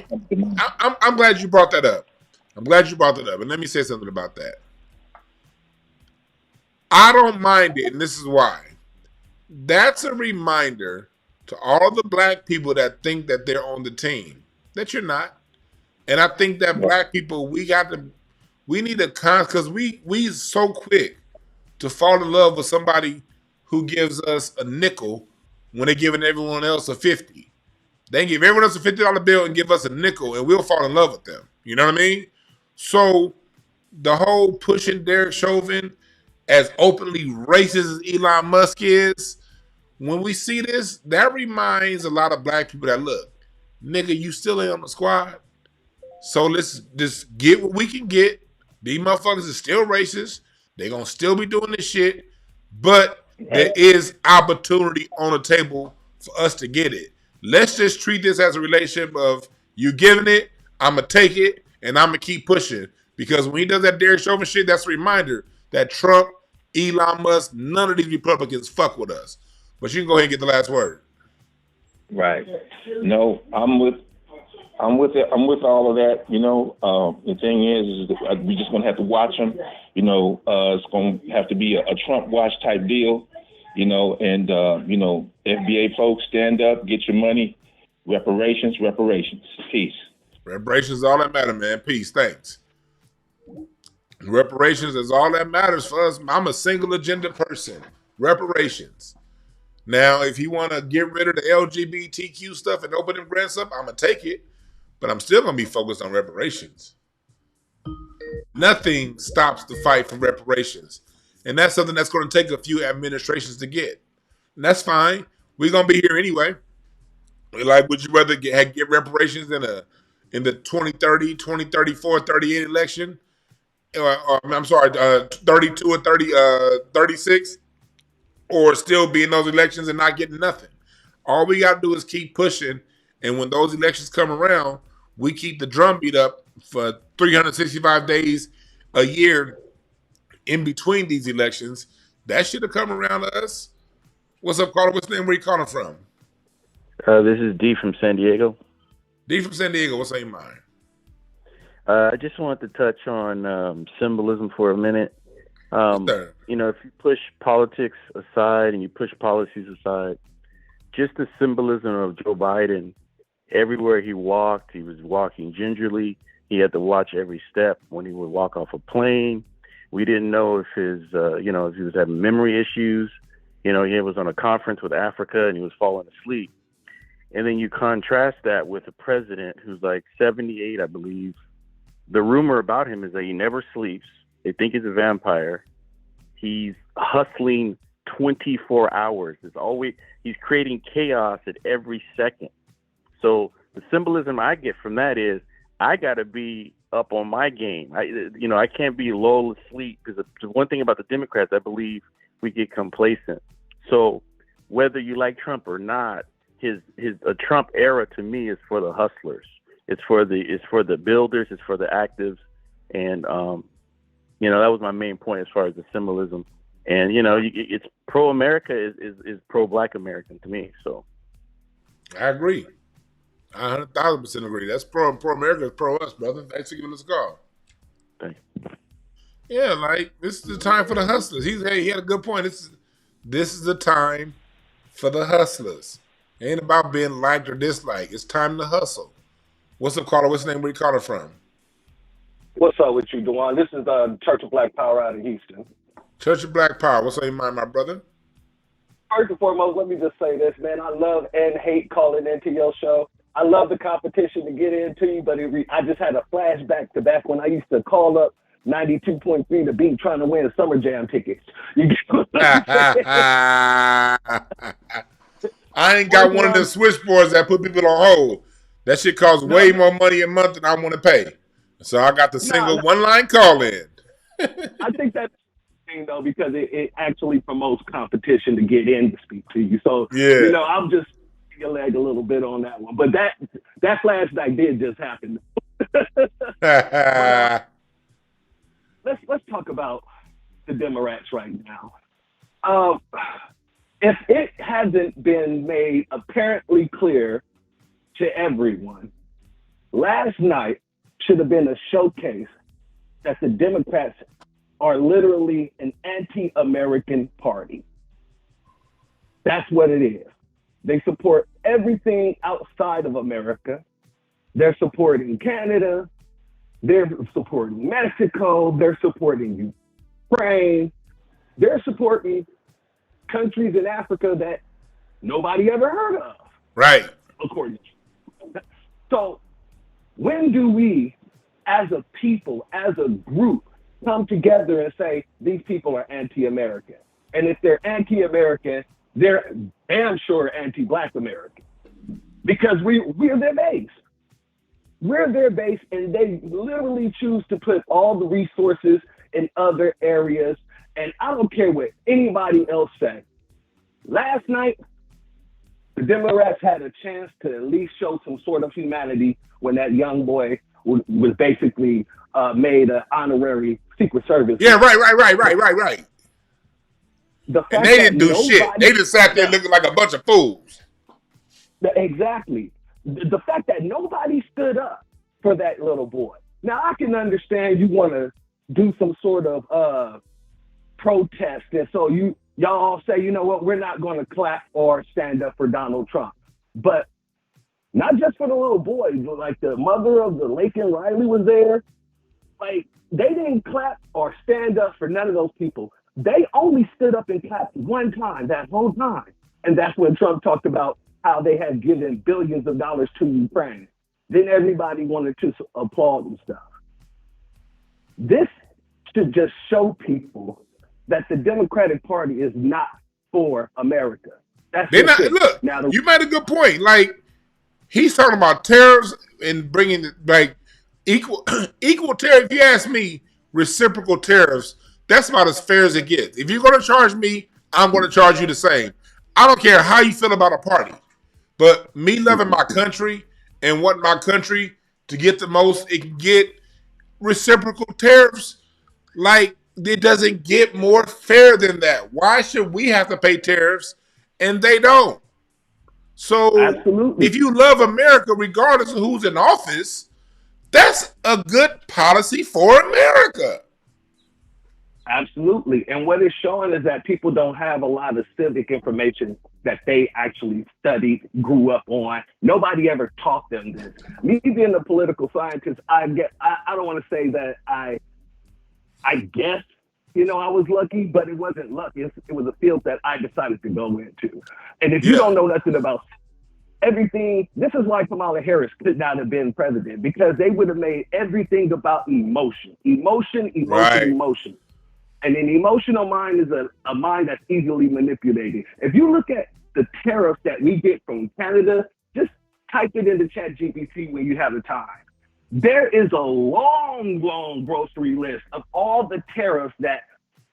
I'm glad you brought that up. And let me say something about that. I don't mind it, and this is why. That's a reminder to all the black people that think that they're on the team that you're not. And I think that black people, we need a because we so quick to fall in love with somebody who gives us a nickel when they're giving everyone else a 50. They give everyone else a $50 bill and give us a nickel, and we'll fall in love with them. You know what I mean? So the whole pushing Derek Chauvin as openly racist as Elon Musk is, when we see this, that reminds a lot of black people that, look, nigga, you still ain't on the squad. So let's just get what we can get. These motherfuckers are still racist. They're going to still be doing this shit. But there is opportunity on the table for us to get it. Let's just treat this as a relationship of you giving it, I'm going to take it, and I'm going to keep pushing. Because when he does that Derek Chauvin shit, that's a reminder that Trump, Elon Musk, none of these Republicans fuck with us. But you can go ahead and get the last word. Right. No, I'm with it. I'm with all of that. The thing is that we're just gonna have to watch them. It's gonna have to be a Trump watch type deal. And FBA folks, stand up, get your money. Reparations. Peace. Reparations is all that matters, man. Peace. Thanks. Reparations is all that matters for us. I'm a single agenda person. Reparations. Now, if you want to get rid of the LGBTQ stuff and open them grants up, I'm going to take it. But I'm still going to be focused on reparations. Nothing stops the fight for reparations. And that's something that's going to take a few administrations to get. And that's fine. We're going to be here anyway. Like, would you rather get reparations in the 2030, 2034, 38 election? I'm sorry, 32 or 36? Or still be in those elections and not getting nothing. All we got to do is keep pushing. And when those elections come around, we keep the drum beat up for 365 days a year in between these elections. That should have come around to us. What's up, caller? What's the name? Where you calling from? This is D from San Diego. D from San Diego. What's on your mind? I just wanted to touch on symbolism for a minute. If you push politics aside and you push policies aside, just the symbolism of Joe Biden, everywhere he walked, he was walking gingerly. He had to watch every step when he would walk off a plane. We didn't know if if he was having memory issues. He was on a conference with Africa and he was falling asleep. And then you contrast that with a president who's like 78, I believe. The rumor about him is that he never sleeps. They think he's a vampire. He's hustling 24 hours. He's creating chaos at every second. So the symbolism I get from that is I got to be up on my game. I can't be lulled asleep, because the one thing about the Democrats, I believe we get complacent. So whether you like Trump or not, a Trump era to me is for the hustlers. It's for the builders. It's for the actives. And, that was my main point as far as the symbolism. And, it's pro-America is pro-Black American to me. So I agree. I 100,000% agree. That's pro-America is pro-us, brother. Thanks for giving us a call. Thanks. Yeah, like, this is the time for the hustlers. He had a good point. This is the time for the hustlers. It ain't about being liked or disliked. It's time to hustle. What's up, caller? What's the name? Where you calling from? What's up with you, Dewan? This is Church of Black Power out of Houston. Church of Black Power. What's on your mind, my brother? First and foremost, let me just say this, man. I love and hate calling into your show. I love the competition to get into you, but I just had a flashback to back when I used to call up 92.3 The Beat trying to win Summer Jam tickets. You get what I'm I ain't got one of the switchboards that put people on hold. That shit costs way more money a month than I want to pay. So I got the single one-line call in. I think that's thing though, because it actually promotes competition to get in to speak to you. So I'm just your leg a little bit on that one. But that flashback did just happen. Let's talk about the Democrats right now. If it hasn't been made apparently clear to everyone, last night should have been a showcase that the Democrats are literally an anti-American party. That's what it is. They support everything outside of America. They're supporting Canada. They're supporting Mexico. They're supporting Ukraine. They're supporting countries in Africa that nobody ever heard of. Right. According to. So when do we, as a people, as a group, come together and say these people are anti-American? And if they're anti-American, they're damn sure anti-Black American, because we're their base. We're their base, and they literally choose to put all the resources in other areas. And I don't care what anybody else say. Last night, the Democrats had a chance to at least show some sort of humanity when that young boy was basically made an honorary Secret Service. Yeah, right. And they didn't do shit. They just sat there looking like a bunch of fools. Exactly. The fact that nobody stood up for that little boy. Now, I can understand you want to do some sort of protest, and so y'all all say, you know what, we're not going to clap or stand up for Donald Trump. But not just for the little boy, but like the mother of the Laken Riley was there. Like, they didn't clap or stand up for none of those people. They only stood up and clapped one time that whole time. And that's when Trump talked about how they had given billions of dollars to Ukraine. Then everybody wanted to applaud and stuff. This should just show people that the Democratic Party is not for America. They're not. Look, you made a good point. Like, he's talking about tariffs and bringing like equal tariff. If you ask me, reciprocal tariffs. That's about as fair as it gets. If you're going to charge me, I'm going to charge you the same. I don't care how you feel about a party, but me loving my country and wanting my country to get the most it can get, reciprocal tariffs, like, it doesn't get more fair than that. Why should we have to pay tariffs and they don't? So if you love America, regardless of who's in office, that's a good policy for America. Absolutely. And what it's showing is that people don't have a lot of civic information that they actually studied, grew up on. Nobody ever taught them this. Me being a political scientist, I don't want to say that I guess, I was lucky, but it wasn't luck. It was a field that I decided to go into. And if you don't know nothing about everything, this is why Kamala Harris could not have been president, because they would have made everything about emotion. Emotion. And an emotional mind is a mind that's easily manipulated. If you look at the tariffs that we get from Canada, just type it into ChatGPT when you have the time. There is a long, long grocery list of all the tariffs that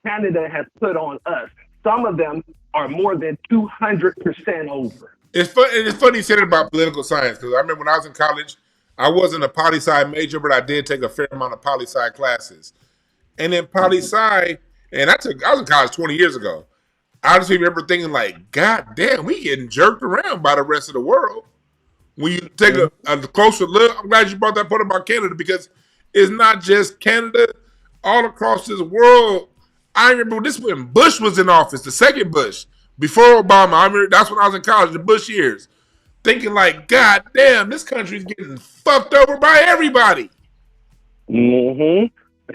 Canada has put on us. Some of them are more than 200% over. It's funny you said it about political science, because I remember when I was in college, I wasn't a poli-sci major, but I did take a fair amount of poli-sci classes. And then poli-sci, and I was in college 20 years ago. I just remember thinking like, God damn, we getting jerked around by the rest of the world. When you take a closer look, I'm glad you brought that point about Canada, because it's not just Canada. All across this world, I remember this when Bush was in office, the second Bush, before Obama. I remember that's when I was in college, the Bush years, thinking like, God damn, this country's getting fucked over by everybody.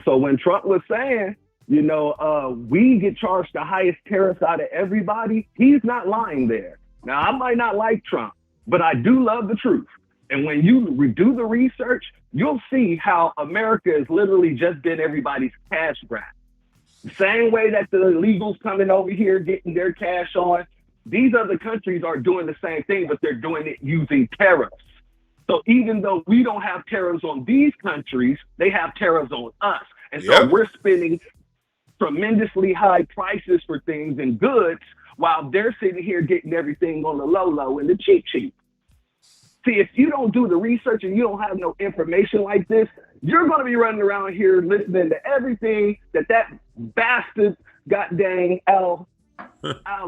So when Trump was saying, we get charged the highest tariffs out of everybody, he's not lying there. Now, I might not like Trump, but I do love the truth. And when you do the research, you'll see how America has literally just been everybody's cash grab. The same way that the illegals coming over here getting their cash on, these other countries are doing the same thing, but they're doing it using tariffs. So even though we don't have tariffs on these countries, they have tariffs on us. And so we're spending tremendously high prices for things and goods while they're sitting here getting everything on the low and the cheap. See, if you don't do the research and you don't have no information like this, you're going to be running around here listening to everything that bastard goddamn Al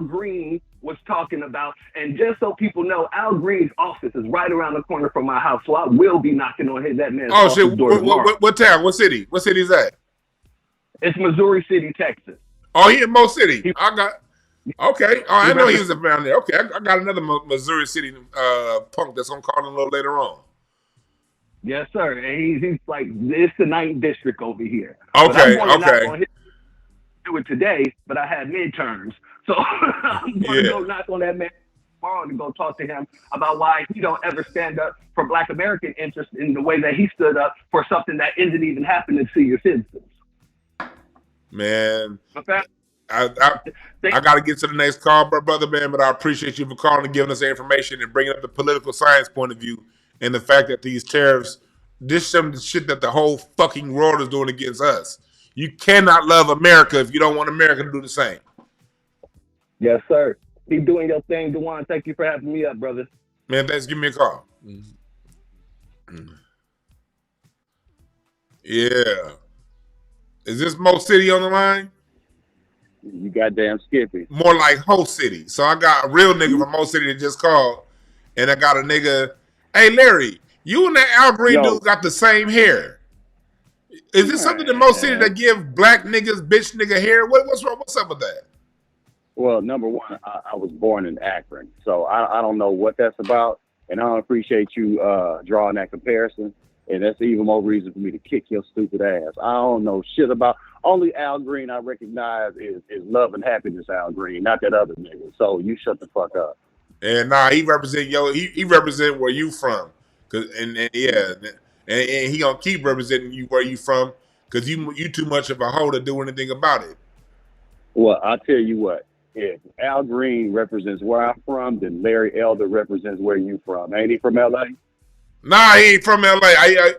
Green was talking about. And just so people know, Al Green's office is right around the corner from my house, so I will be knocking on that man's office door tomorrow. What town? What city? What city is that? It's Missouri City, Texas. Oh, he in Mo City. Okay. Oh, I know he was around there. Okay, I got another Missouri City punk that's gonna call him a little later on. Yes, sir. And he's like, it's the 9th district over here. Okay. Do it today, but I had midterms, so I'm going to go knock on that man tomorrow to go talk to him about why he don't ever stand up for Black American interests in the way that he stood up for something that isn't even happening to senior citizens. Man, I got to get to the next call, brother, man. But I appreciate you for calling and giving us the information and bringing up the political science point of view and the fact that these tariffs, this is some of the shit that the whole fucking world is doing against us. You cannot love America if you don't want America to do the same. Yes, sir. Keep doing your thing, Dewan. Thank you for having me up, brother. Man, thanks. Give me a call. Yeah. Is this Mo City on the line? You goddamn Skippy. More like Ho City. So I got a real nigga from Mo City that just called, and I got a nigga. Hey, Larry, you and that Al Green dude got the same hair. Is this something in Mo City that give black niggas bitch nigga hair? What's wrong? What's up with that? Well, number one, I was born in Akron, so I don't know what that's about, and I don't appreciate you drawing that comparison. And that's even more reason for me to kick your stupid ass. I don't know shit about. Only Al Green I recognize is Love and Happiness Al Green, not that other nigga. So you shut the fuck up. And he represent he represent where you from, and he gonna keep representing you where you from, cause you too much of a hoe to do anything about it. Well, I'll tell you what. If Al Green represents where I'm from, then Larry Elder represents where you from. Ain't he from LA? Nah, he ain't from LA. I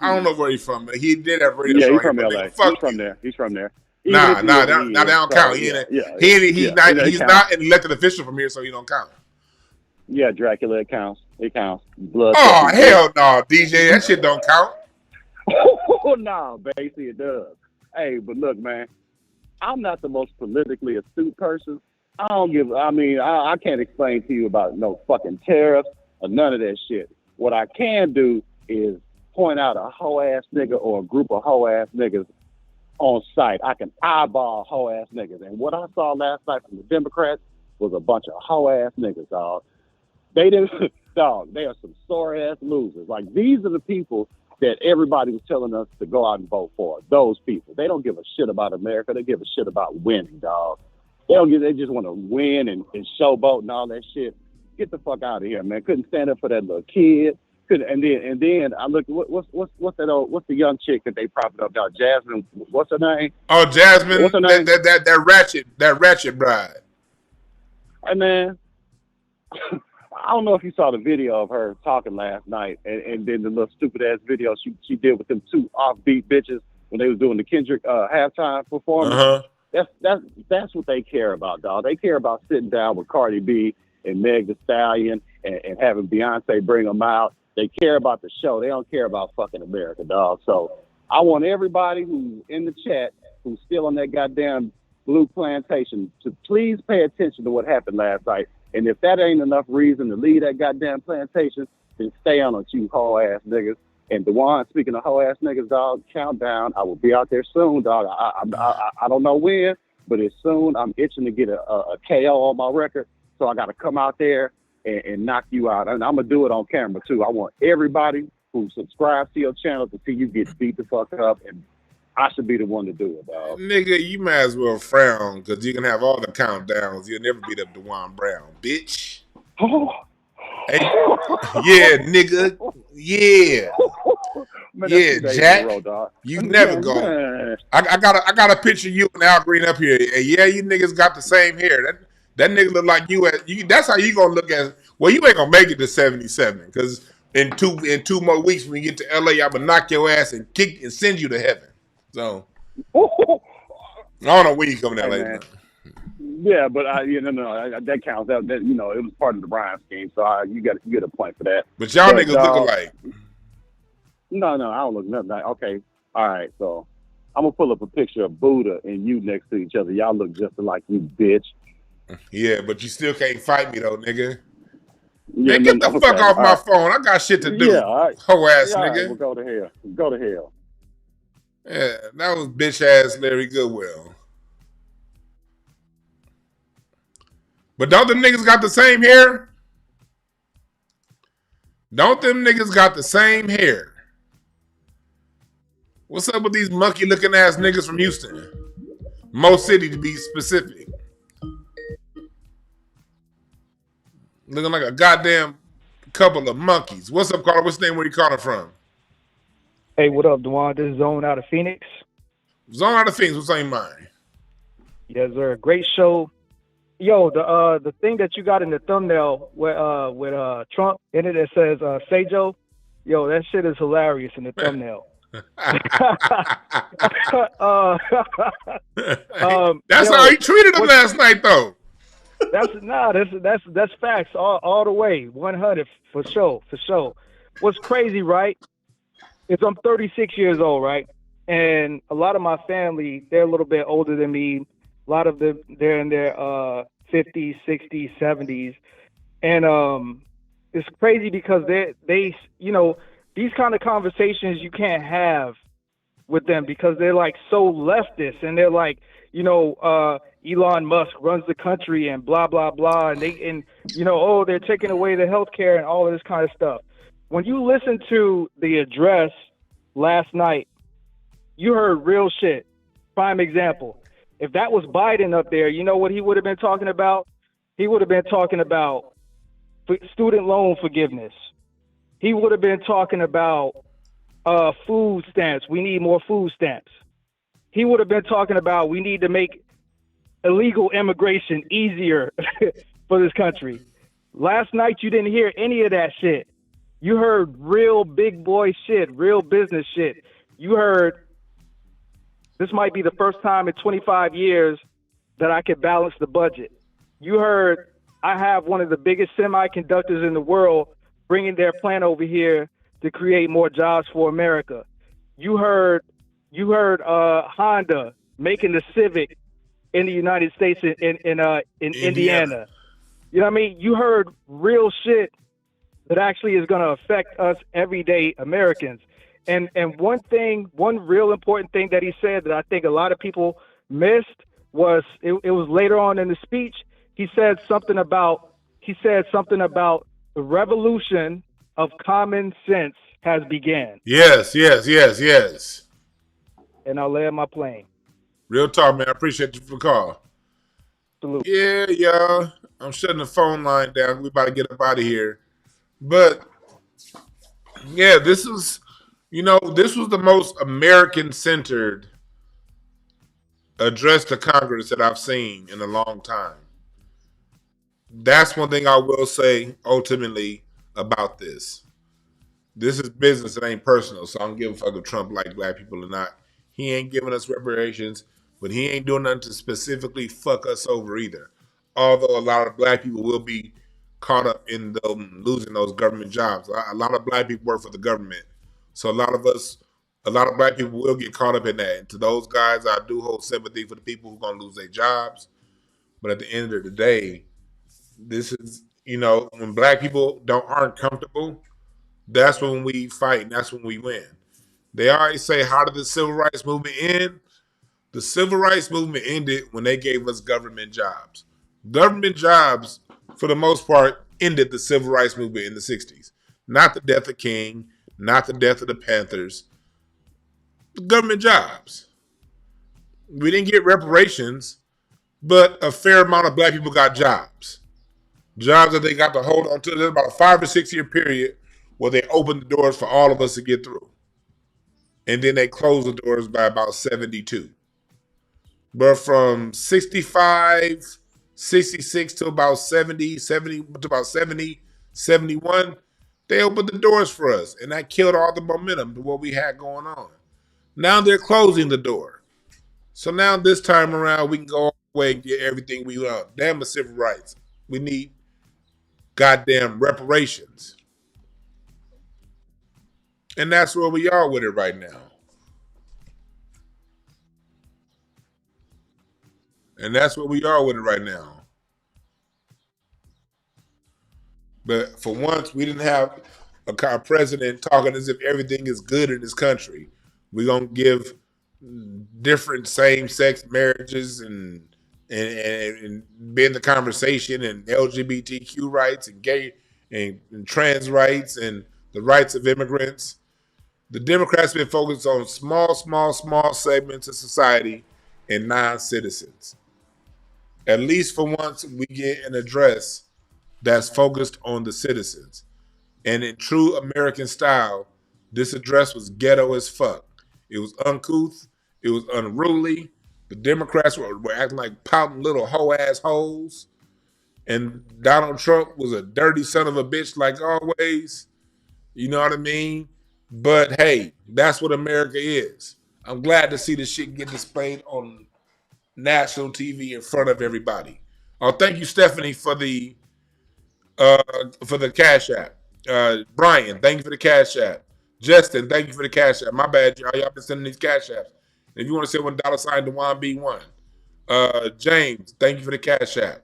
don't know where he's from. But he did have radio show. He's from LA. He's from there. He's from there. Nah, they don't count. He's not an elected official from here, so he don't count. Yeah, Dracula, it counts. It counts. Blood. Oh, hell no, DJ. That shit don't count. Oh, no, basically it does. Hey, but look, man, I'm not the most politically astute person. I can't explain to you about no fucking tariffs or none of that shit. What I can do is point out a hoe-ass nigga or a group of hoe-ass niggas on site. I can eyeball hoe-ass niggas. And what I saw last night from the Democrats was a bunch of hoe-ass niggas, dog. They are some sore-ass losers. Like, these are the people that everybody was telling us to go out and vote for. Those people. They don't give a shit about America. They give a shit about winning, dog. They just want to win and showboat and all that shit. Get the fuck out of here, man. Couldn't stand up for that little kid. And then I looked. What's the young chick that they propped up? Now Jasmine. What's her name? Oh, Jasmine. What's her name? That ratchet bride. Hey, man. I don't know if you saw the video of her talking last night, and then the little stupid ass video she did with them two offbeat bitches when they was doing the Kendrick halftime performance. Uh-huh. That's what they care about, dog. They care about sitting down with Cardi B and Meg Thee Stallion and having Beyonce bring them out. They care about the show. They don't care about fucking America, dog. So I want everybody who's in the chat who's still on that goddamn blue plantation to please pay attention to what happened last night. And if that ain't enough reason to leave that goddamn plantation, then stay on it, you hoe-ass niggas. And Dewan, speaking of hoe-ass niggas, dog, countdown. I will be out there soon, dog. I don't know when, but it's soon. I'm itching to get a KO on my record. So I got to come out there and knock you out. And I'm going to do it on camera, too. I want everybody who subscribes to your channel to see you get beat the fuck up. And I should be the one to do it, dog. Nigga, you might as well frown, because you can have all the countdowns. You'll never beat up DeJuan Brown, bitch. Hey, yeah, nigga. Yeah. Man, yeah, Jack. You never go. I got a picture of you and Al Green up here. And yeah, you niggas got the same hair. That nigga look like you. That's how you gonna look at. Well, you ain't gonna make it to 77, because in two more weeks when you get to LA, I'm gonna knock your ass and kick and send you to heaven. So I don't know where you coming to LA. Man. Yeah, but that counts. That it was part of the Brian scheme, so you get a point for that. But y'all niggas look alike. No, I don't look nothing like. Okay, all right. So I'm gonna pull up a picture of Buddha and you next to each other. Y'all look just like you, bitch. Yeah, but you still can't fight me though, nigga. Yeah, man, get the fuck off my phone. I got shit to do. Yeah, all right. Hoe ass nigga. Right, well, go to hell. Go to hell. Yeah, that was bitch ass Larry Goodwill. But don't them niggas got the same hair? Don't them niggas got the same hair? What's up with these monkey looking ass niggas from Houston? Mo City to be specific. Looking like a goddamn couple of monkeys. What's up, Carter? What's the name? Where you calling from? Hey, what up, Dewan? This is Zone out of Phoenix. Zone out of Phoenix. What's on your mind? Yes, sir. Great show. Yo, the thing that you got in the thumbnail with Trump in it that says Sejo, yo, that shit is hilarious in the thumbnail. That's how he treated him last night, though. That's facts all the way, 100 for sure. What's crazy, right? Is I'm 36 years old, right? And a lot of my family, they're a little bit older than me. A lot of them, they're in their 50s, 60s, 70s. And it's crazy because they these kind of conversations you can't have with them because they're like so leftist and they're like, Elon Musk runs the country and blah, blah, blah. And they're taking away the healthcare and all of this kind of stuff. When you listen to the address last night, you heard real shit. Prime example. If that was Biden up there, you know what he would have been talking about? He would have been talking about student loan forgiveness. He would have been talking about food stamps. We need more food stamps. He would have been talking about we need to make illegal immigration easier for this country. Last night, you didn't hear any of that shit. You heard real big boy shit, real business shit. You heard this might be the first time in 25 years that I could balance the budget. You heard I have one of the biggest semiconductors in the world bringing their plant over here to create more jobs for America. You heard Honda making the Civic in the United States in Indiana. You know what I mean? You heard real shit that actually is going to affect us everyday Americans. And one real important thing that he said that I think a lot of people missed was it was later on in the speech. He said something about the revolution of common sense has began. Yes. And I'll land my plane. Real talk, man. I appreciate you for the call. Salute. Yeah, y'all. I'm shutting the phone line down. We about to get up out of here. But yeah, this was the most American-centered address to Congress that I've seen in a long time. That's one thing I will say ultimately about this. This is business, it ain't personal, so I don't give a fuck if Trump like black people or not. He ain't giving us reparations, but he ain't doing nothing to specifically fuck us over either. Although a lot of black people will be caught up in losing those government jobs. A lot of black people work for the government. So a lot of black people will get caught up in that. And to those guys, I do hold sympathy for the people who are going to lose their jobs. But at the end of the day, this is, when black people aren't comfortable, that's when we fight and that's when we win. They always say, how did the civil rights movement end? The civil rights movement ended when they gave us government jobs. Government jobs, for the most part, ended the civil rights movement in the 60s. Not the death of King, not the death of the Panthers. Government jobs. We didn't get reparations, but a fair amount of black people got jobs. Jobs that they got to hold on to. There's about a 5 or 6 year period where they opened the doors for all of us to get through. And then they closed the doors by about 72. But from 65, 66 to about 70, to about 70, 71, They opened the doors for us, and that killed all the momentum to what we had going on. Now they're closing the door. So now this time around, we can go all the way and get everything we want. Damn the civil rights. We need goddamn reparations. And that's where we are with it right now. And that's where we are with it right now. But for once, we didn't have a president talking as if everything is good in this country. We're going to give different same-sex marriages and be in the conversation, and LGBTQ rights and gay and trans rights and the rights of immigrants. The Democrats have been focused on small segments of society and non-citizens. At least for once, we get an address that's focused on the citizens. And in true American style, this address was ghetto as fuck. It was uncouth. It was unruly. The Democrats were acting like pouting little hoe-ass hoes. And Donald Trump was a dirty son of a bitch like always. You know what I mean? But hey, that's what America is. I'm glad to see this shit get displayed on national TV in front of everybody. Oh, thank you, Stephanie, for the Cash App. Brian, thank you for the Cash App. Justin, thank you for the Cash App. My bad, y'all. Y'all been sending these Cash Apps. If you want to send $1 Dewan B1. James, thank you for the Cash App.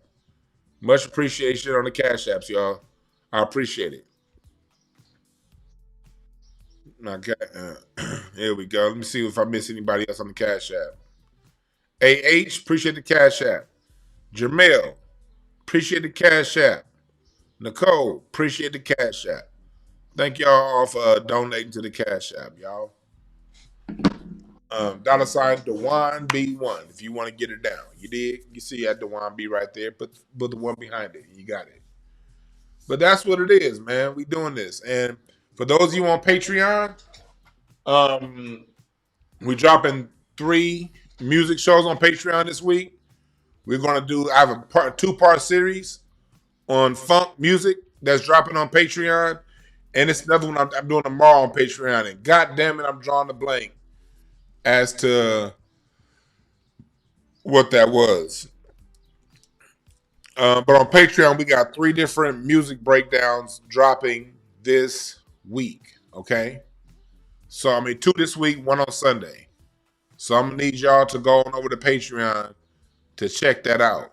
Much appreciation on the Cash Apps, y'all. I appreciate it. Okay, here we go. Let me see if I miss anybody else on the Cash App. AH, appreciate the Cash App. Jamel, appreciate the Cash App. Nicole, appreciate the Cash App. Thank y'all all for donating to the Cash App, y'all. $Dewan B1 if you want to get it down. You did. You see that Dewan B right there. Put the one behind it. You got it. But that's what it is, man. We doing this. And for those of you on Patreon, we dropping 3 music shows on Patreon this week. We're gonna do. I have a 2-part series on funk music that's dropping on Patreon, and it's another one I'm doing tomorrow on Patreon. And god damn it, I'm drawing a blank as to what that was. But on Patreon, we got 3 different music breakdowns dropping this week. Okay, so I mean 2 this week, 1 on Sunday. So I'm gonna need y'all to go on over to Patreon to check that out.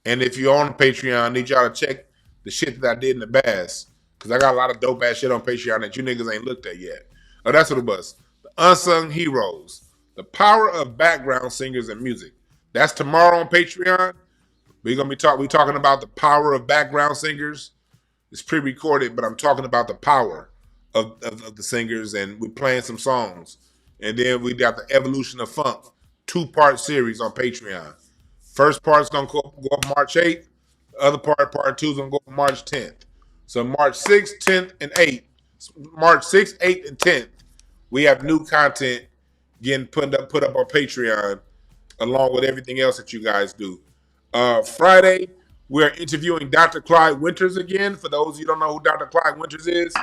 And if you're on Patreon, I need y'all to check the shit that I did in the past, because I got a lot of dope ass shit on Patreon that you niggas ain't looked at yet. Oh, that's what it was. The Unsung Heroes, the power of background singers and music. That's tomorrow on Patreon. We're gonna be talking about the power of background singers. It's pre-recorded, but I'm talking about the power of the singers, and we're playing some songs. And then we got the Evolution of Funk 2-part series on Patreon. First part's gonna go up March 8th. The other part 2 is gonna go up March 10th. So March 6th, 10th, and 8th. March 6th, 8th, and 10th, we have new content getting put up on Patreon, along with everything else that you guys do. Friday, we're interviewing Dr. Clyde Winters again. For those of you who don't know who Dr. Clyde Winters is,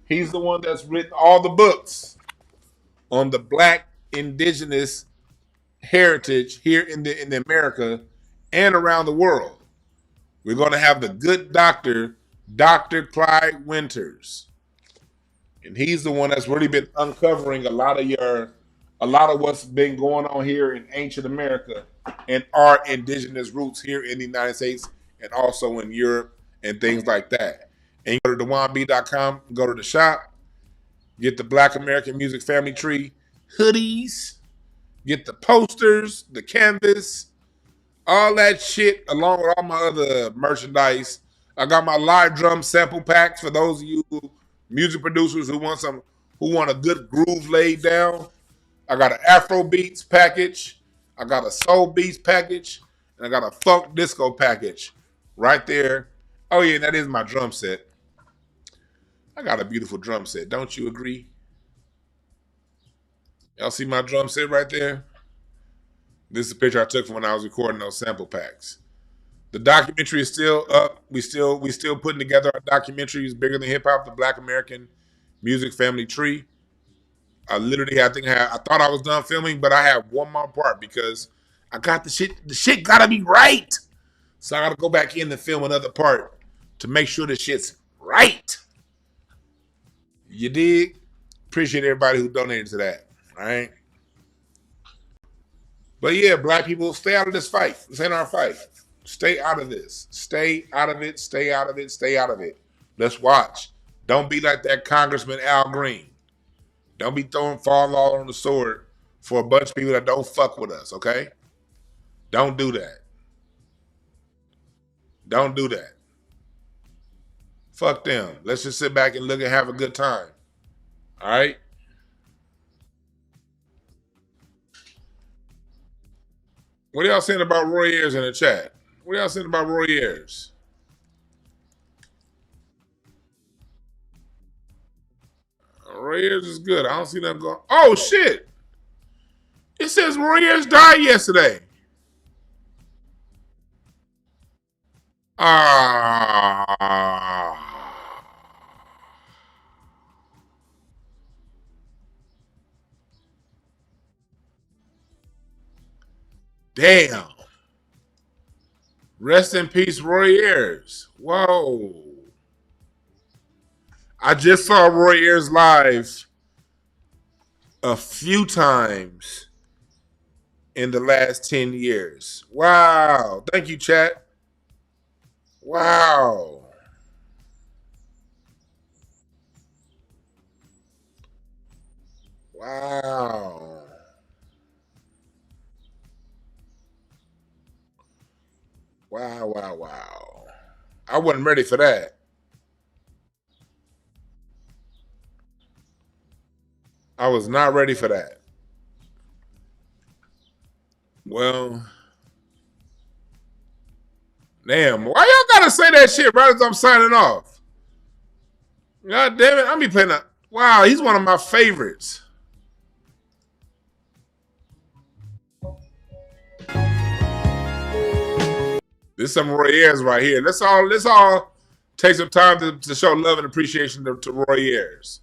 he's the one that's written all the books on the Black indigenous heritage here in America and around the world. We're going to have the good doctor, Dr. Clyde Winters. And he's the one that's really been uncovering a lot of what's been going on here in ancient America and our indigenous roots here in the United States and also in Europe and things like that. And you go to dewanb.com, go to the shop, get the Black American Music Family Tree hoodies, get the posters, the canvas, all that shit, along with all my other merchandise. I got my live drum sample packs for those of you music producers who want a good groove laid down. I got an Afro Beats package, I got a Soul Beats package, and I got a Funk Disco package right there. Oh yeah, that is my drum set. I got a beautiful drum set. Don't you agree? Y'all see my drum set right there? This is a picture I took from when I was recording those sample packs. The documentary is still up. We still putting together our documentary. It's bigger than hip hop, the Black American Music Family Tree. I thought I was done filming, but I have one more part because I got the shit. The shit gotta be right. So I gotta go back in and film another part to make sure the shit's right. You dig? Appreciate everybody who donated to that. All right. But yeah, black people, stay out of this fight. This ain't our fight. Stay out of this. Stay out of it. Stay out of it. Stay out of it. Let's watch. Don't be like that Congressman Al Green. Don't be throwing fall all on the sword for a bunch of people that don't fuck with us, okay? Don't do that. Don't do that. Fuck them. Let's just sit back and look and have a good time. All right? What y'all saying about Roy Ayers in the chat? What y'all saying about Roy Ayers? Roy Ayers is good. I don't see nothing going. Oh shit! It says Roy Ayers died yesterday. Damn. Rest in peace, Roy Ayers. Whoa. I just saw Roy Ayers live a few times in the last 10 years. Wow. Thank you, chat. Wow. Wow. Wow, wow, wow. I wasn't ready for that. I was not ready for that. Well, damn. Why y'all gotta say that shit right as I'm signing off? God damn it. I'm be playing that. Wow, he's one of my favorites. This is some Roy Ayers right here. Let's all take some time to show love and appreciation to Roy Ayers.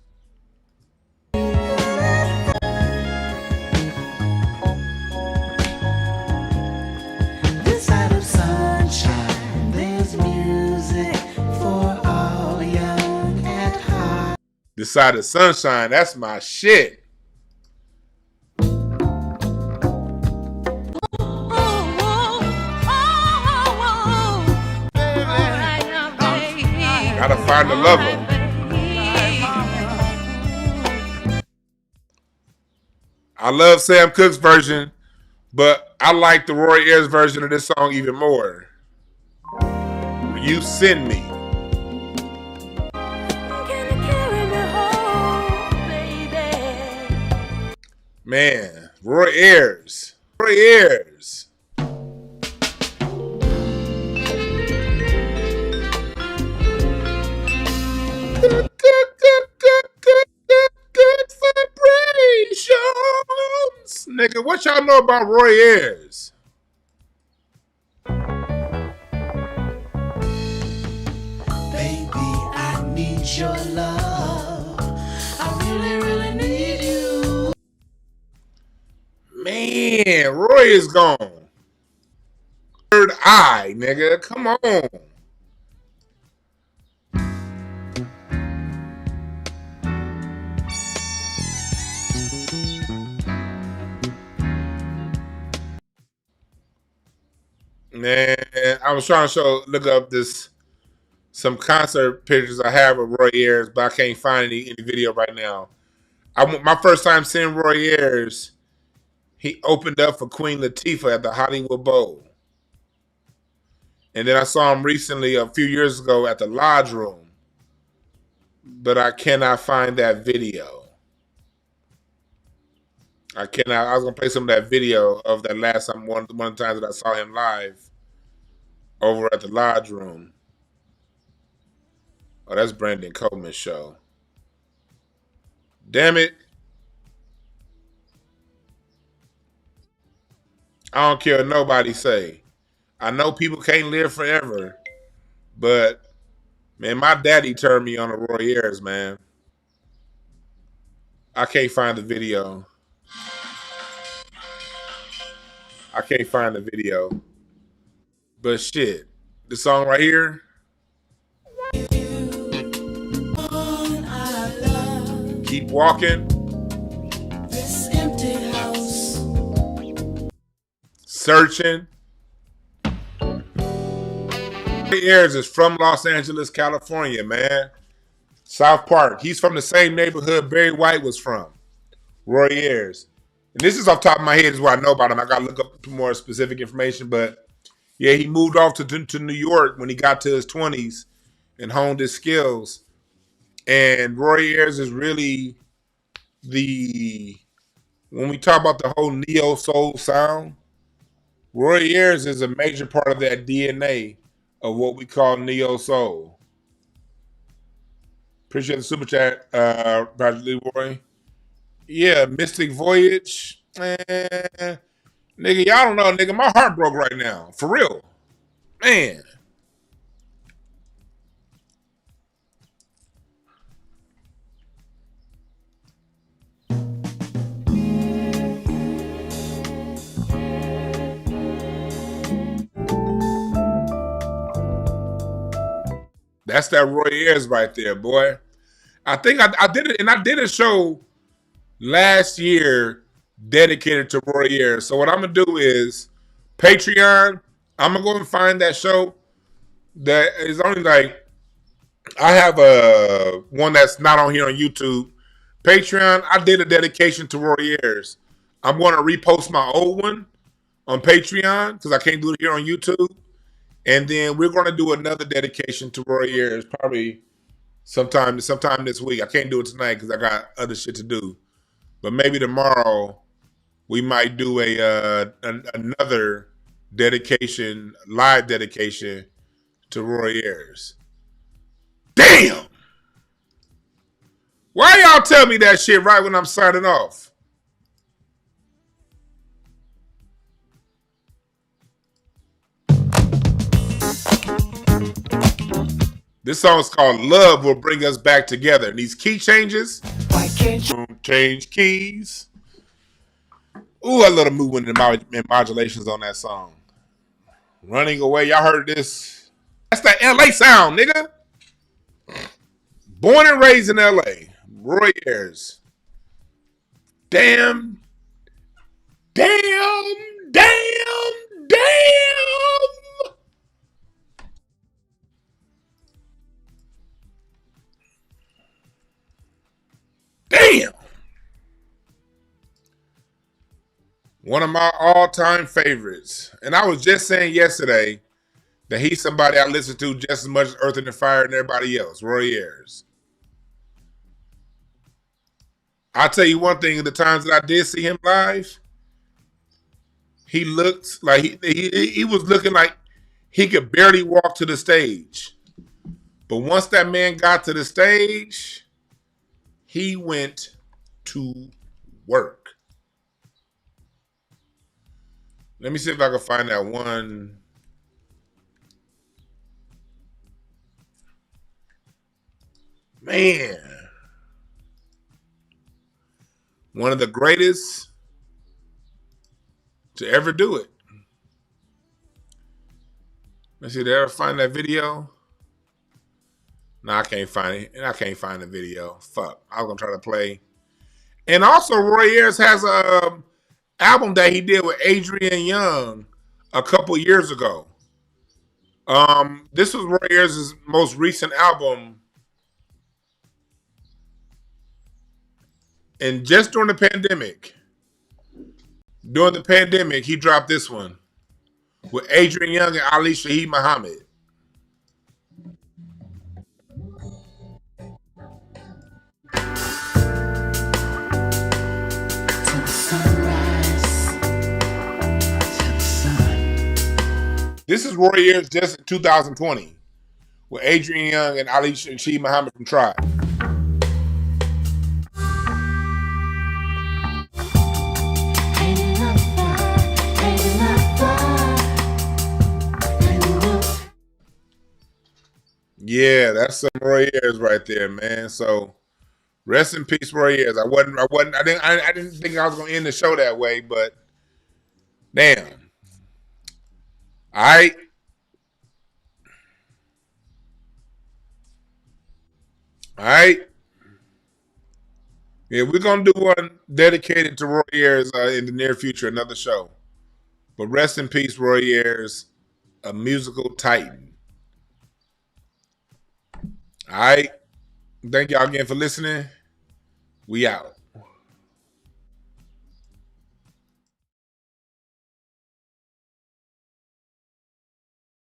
This side of sunshine, there's music for all young and high. This side of sunshine, that's my shit. Gotta find the lover. I love Sam Cooke's version, but I like the Roy Ayers version of this song even more. You Send Me. Man, Roy Ayers. Roy Ayers. Good vibrations. Nigga, what y'all know about Roy Ayers? Baby, I need your love. I really, really need you. Man, Roy is gone. Third eye, nigga. Come on. Man, I was trying to look up some concert pictures I have of Roy Ayers, but I can't find any video right now. My first time seeing Roy Ayers, he opened up for Queen Latifah at the Hollywood Bowl. And then I saw him recently, a few years ago, at the Lodge Room. But I cannot find that video. I cannot. I was going to play some of that video of that last time, one of the times that I saw him live over at the Lodge Room. Oh, that's Brandon Coleman's show. Damn it. I don't care what nobody say. I know people can't live forever, but man, my daddy turned me on to Roy Ayers, man. I can't find the video. I can't find the video. But shit, the song right here. Keep walking. This empty house. Searching. Roy Ayers is from Los Angeles, California, man. South Park. He's from the same neighborhood Barry White was from. Roy Ayers. And this is off the top of my head is what I know about him. I got to look up more specific information. But yeah, he moved off to New York when he got to his 20s and honed his skills. And Roy Ayers is really when we talk about the whole neo soul sound, Roy Ayers is a major part of that DNA of what we call neo soul. Appreciate the super chat, Roger Leroy. Yeah, Mystic Voyage. Nigga, y'all don't know, nigga. My heart broke right now. For real. Man. That's that Roy Ayers right there, boy. I think I did it, and I did a show last year dedicated to Roy Ayers. So what I'm gonna do is Patreon. I'm gonna go and find that show. That is only like I have a one that's not on here on YouTube. Patreon. I did a dedication to Roy Ayers. I'm gonna repost my old one on Patreon because I can't do it here on YouTube. And then we're gonna do another dedication to Roy Ayers probably sometime this week. I can't do it tonight because I got other shit to do. But maybe tomorrow we might do another dedication, live dedication to Roy Ayers. Damn! Why y'all tell me that shit right when I'm signing off? This song's called Love Will Bring Us Back Together. And these key changes. Why can't you change keys? Ooh, I love the movement and modulations on that song. Running Away. Y'all heard this? That's that LA sound, nigga. Born and raised in LA. Roy Ayers. Damn. Damn. Damn. Damn. Damn. One of my all-time favorites. And I was just saying yesterday that he's somebody I listen to just as much as Earth and the Fire and everybody else. Roy Ayers. I'll tell you one thing, the times that I did see him live, he looked like he was looking like he could barely walk to the stage. But once that man got to the stage, he went to work. Let me see if I can find that one. Man. One of the greatest to ever do it. Let's see, did I ever find that video? No, I can't find it. And I can't find the video. Fuck. I was going to try to play. And also, Roy Ayers has a album that he did with Adrian Young a couple years ago. This was Roy Ayers' most recent album. And just during the pandemic, he dropped this one with Adrian Young and Ali Shaheed Muhammad. This is Roy Ayers just in 2020 with Adrian Young and Ali Shaheed Muhammad from Tribe. Yeah, that's some Roy Ayers right there, man. So rest in peace, Roy Ayers. I didn't think I was gonna end the show that way, but damn. All right. All right. Yeah, we're gonna do one dedicated to Roy Ayers in the near future, another show. But rest in peace, Roy Ayers, a musical titan. All right. Thank y'all again for listening. We out.